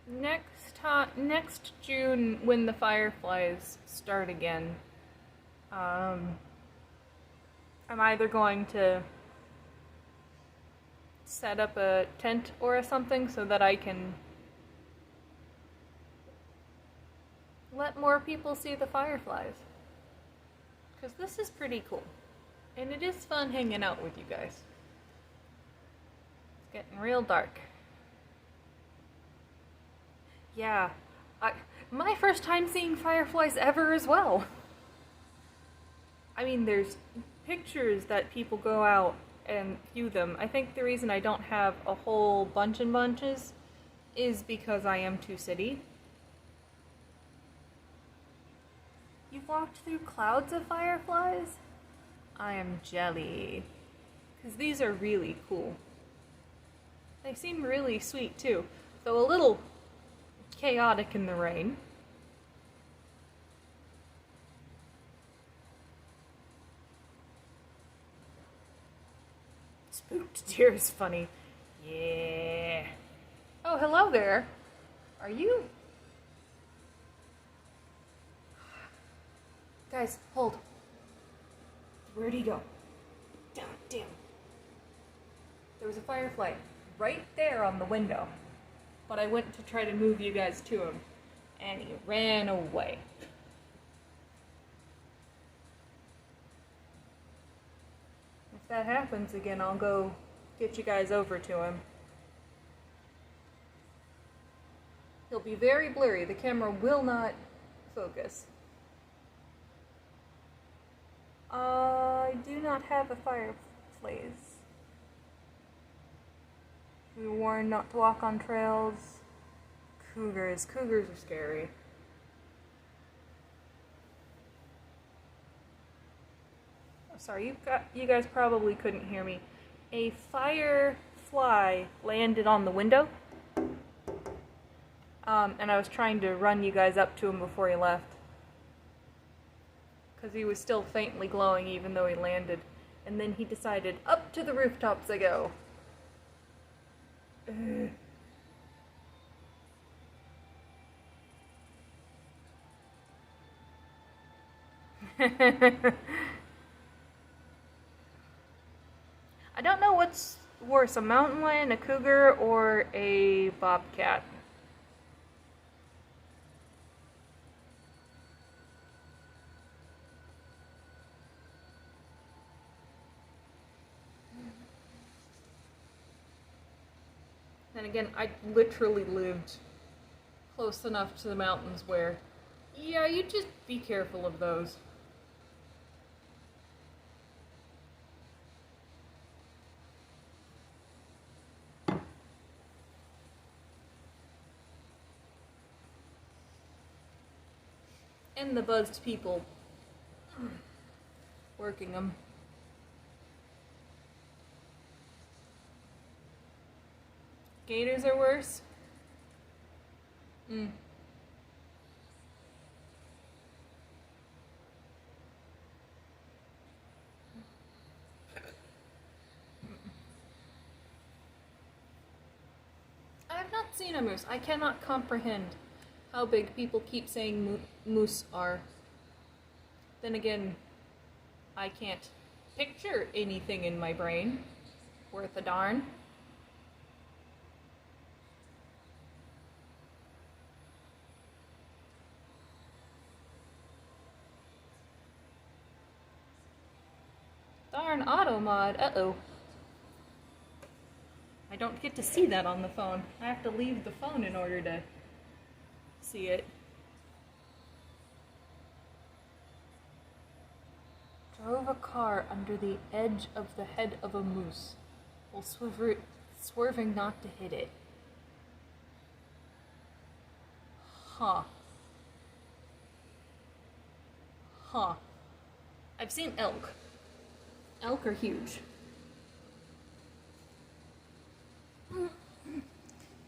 Next June, when the fireflies start again, I'm either going to set up a tent or something so that I can let more people see the fireflies. Because this is pretty cool. And it is fun hanging out with you guys. It's getting real dark. Yeah, my first time seeing fireflies ever as well. I mean, there's pictures that people go out and view them. I think the reason I don't have a whole bunch in bunches is because I am too city. You've walked through clouds of fireflies? I am jelly. Because these are really cool. They seem really sweet too, though a little chaotic in the rain. Spooked deer is funny. Yeah. Oh, hello there. Are you? Guys, hold. Where'd he go? Damn. There was a firefly right there on the window. But I went to try to move you guys to him, and he ran away. If that happens again, I'll go get you guys over to him. He'll be very blurry. The camera will not focus. I do not have a fireplace. We were warned not to walk on trails. Cougars are scary. Oh, sorry, you guys probably couldn't hear me. A firefly landed on the window. And I was trying to run you guys up to him before he left. Because he was still faintly glowing even though he landed. And then he decided, up to the rooftops I go. I don't know what's worse, a mountain lion, a cougar, or a bobcat. And again, I literally lived close enough to the mountains where, yeah, you just be careful of those. And the buzzed people working them. Gators are worse? I have not seen a moose. I cannot comprehend how big people keep saying moose are. Then again, I can't picture anything in my brain worth a darn. Darn auto mod. Uh-oh. I don't get to see that on the phone. I have to leave the phone in order to see it. Drove a car under the edge of the head of a moose while swerving not to hit it. Huh. Huh. I've seen elk. Elk are huge.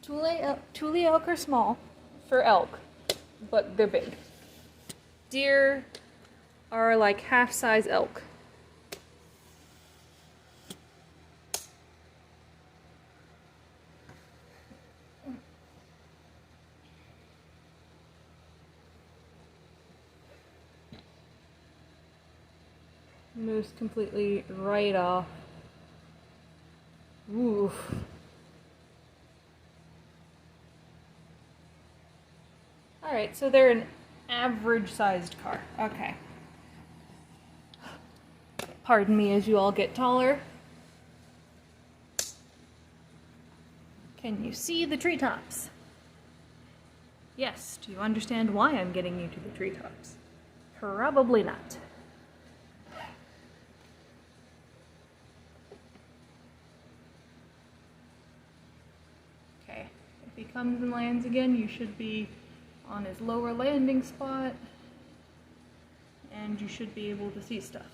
Thule elk are small for elk, but they're big. Deer are like half-size elk. Moose completely right off. Oof. Alright, so they're an average-sized car. Okay. Pardon me as you all get taller. Can you see the treetops? Yes. Do you understand why I'm getting you to the treetops? Probably not. Okay. If he comes and lands again, you should be on his lower landing spot, and you should be able to see stuff.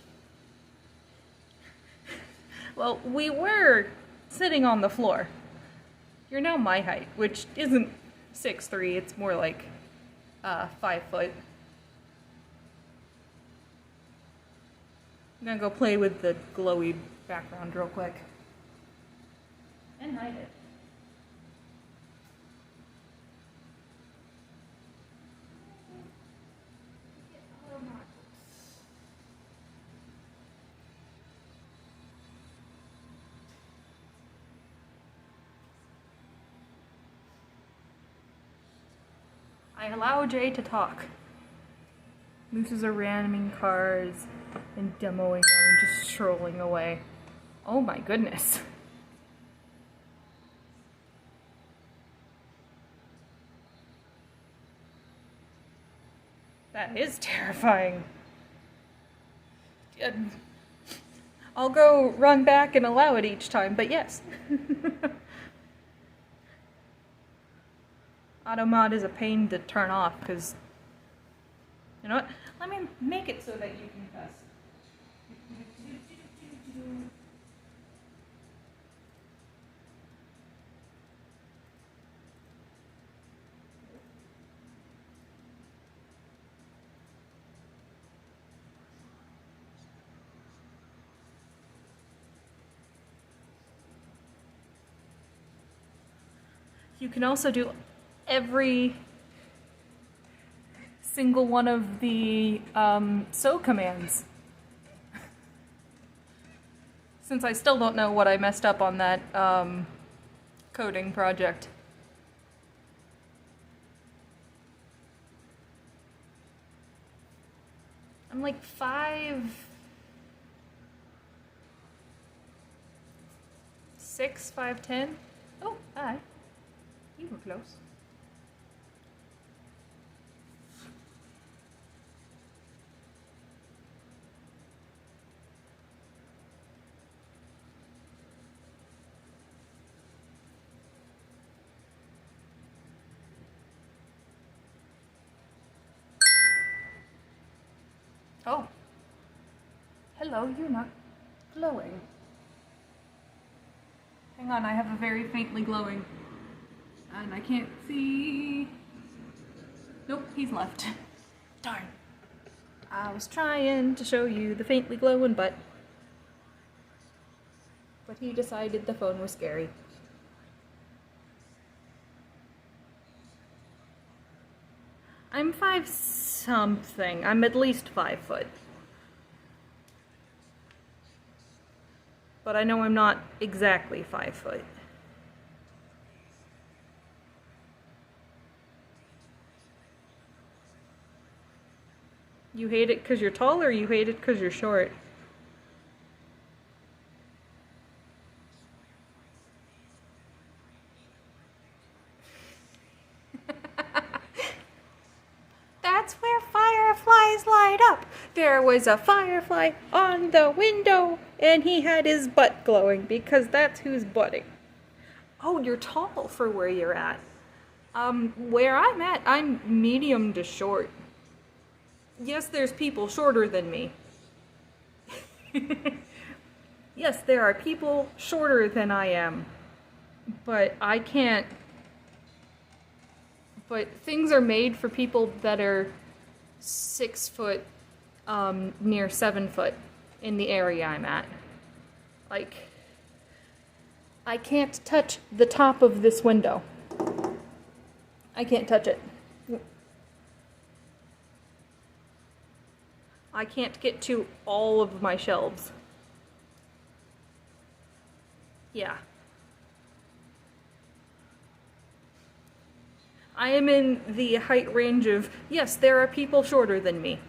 Well, we were sitting on the floor. You're now my height, which isn't 6'3", it's more like 5 foot. I'm gonna go play with the glowy background real quick. And hide it. I allow Jay to talk. Mooses are ramming cars and demoing them and just strolling away. Oh my goodness. That is terrifying. I'll go run back and allow it each time, but yes. Automod is a pain to turn off because, you know what? Let me make it so that you can cuss. You can also do every single one of the sew commands. Since I still don't know what I messed up on that coding project. I'm like 5'6", 5'10". Oh, hi. You were close. Oh. Hello, you're not glowing. Hang on, I have a very faintly glowing. And I can't see. Nope, he's left. Darn. I was trying to show you the faintly glowing butt. But he decided the phone was scary. I'm 5 something. I'm at least 5 foot. But I know I'm not exactly 5 foot. You hate it because you're tall, or you hate it because you're short? That's where fireflies light up. There was a firefly on the window, and he had his butt glowing, because that's who's butting. Oh, you're tall for where you're at. Where I'm at, I'm medium to short. Yes, there's people shorter than me. Yes, there are people shorter than I am. But I can't... But things are made for people that are 6 foot, near 7 foot in the area I'm at. Like, I can't touch the top of this window. I can't touch it. I can't get to all of my shelves. Yeah. I am in the height range of, yes, there are people shorter than me.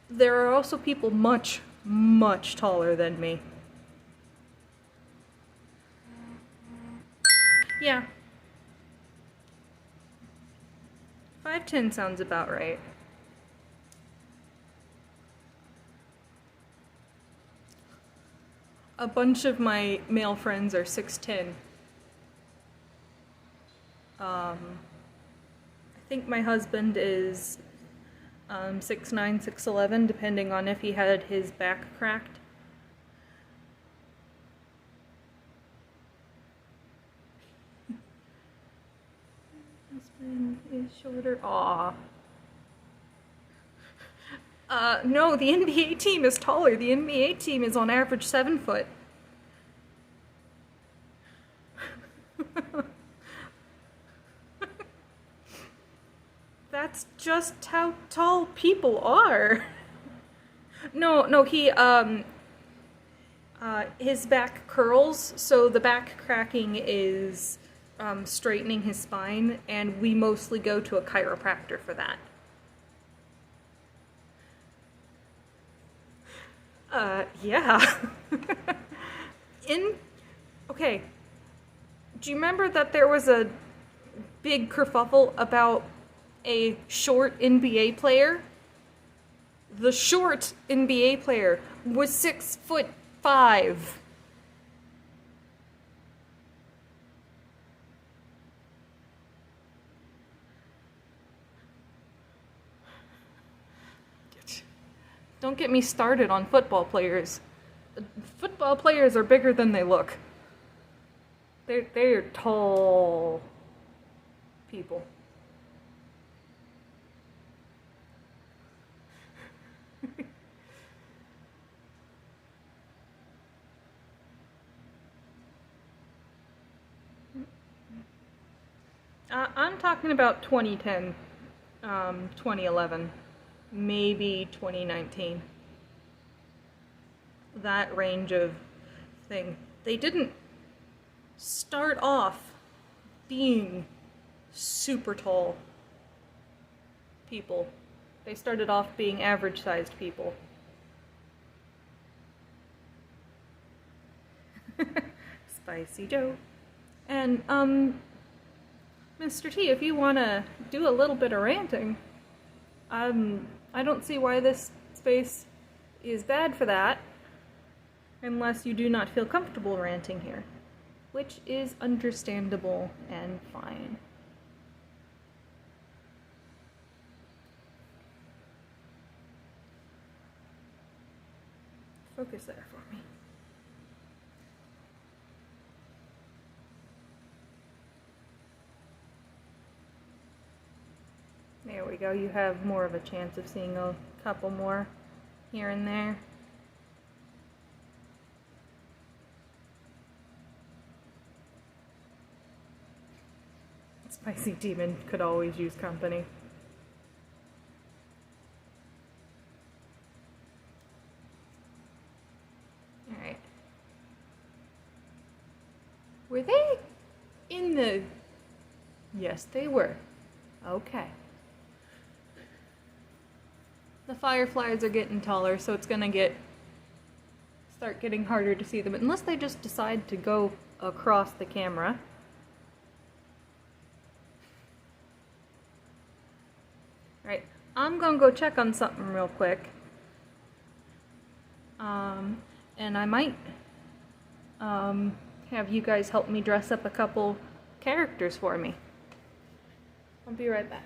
There are also people much, much taller than me. Yeah. 5'10" sounds about right. A bunch of my male friends are 6'10". I think my husband is 6'9", 6'11", depending on if he had his back cracked. Husband is shorter. Aw. No, the NBA team is taller. The NBA team is on average 7 foot. That's just how tall people are. No, he, his back curls, so the back cracking is, straightening his spine, and we mostly go to a chiropractor for that. Yeah. Okay. Do you remember that there was a big kerfuffle about a short NBA player? The short NBA player was 6'5". Don't get me started on football players. Football players are bigger than they look. They're tall people. I'm talking about 2010, 2011, maybe 2019. That range of thing. They didn't start off being super tall people. They started off being average-sized people. Spicy Joe. And, Mr. T, if you want to do a little bit of ranting, I don't see why this space is bad for that, unless you do not feel comfortable ranting here, which is understandable and fine. Focus there for me. There we go, you have more of a chance of seeing a couple more here and there. Spicy Demon could always use company. Alright. Were they in the... Yes, they were. Okay. The fireflies are getting taller, so it's gonna start getting harder to see them, unless they just decide to go across the camera. Right, I'm gonna go check on something real quick. And I might have you guys help me dress up a couple characters for me. I'll be right back.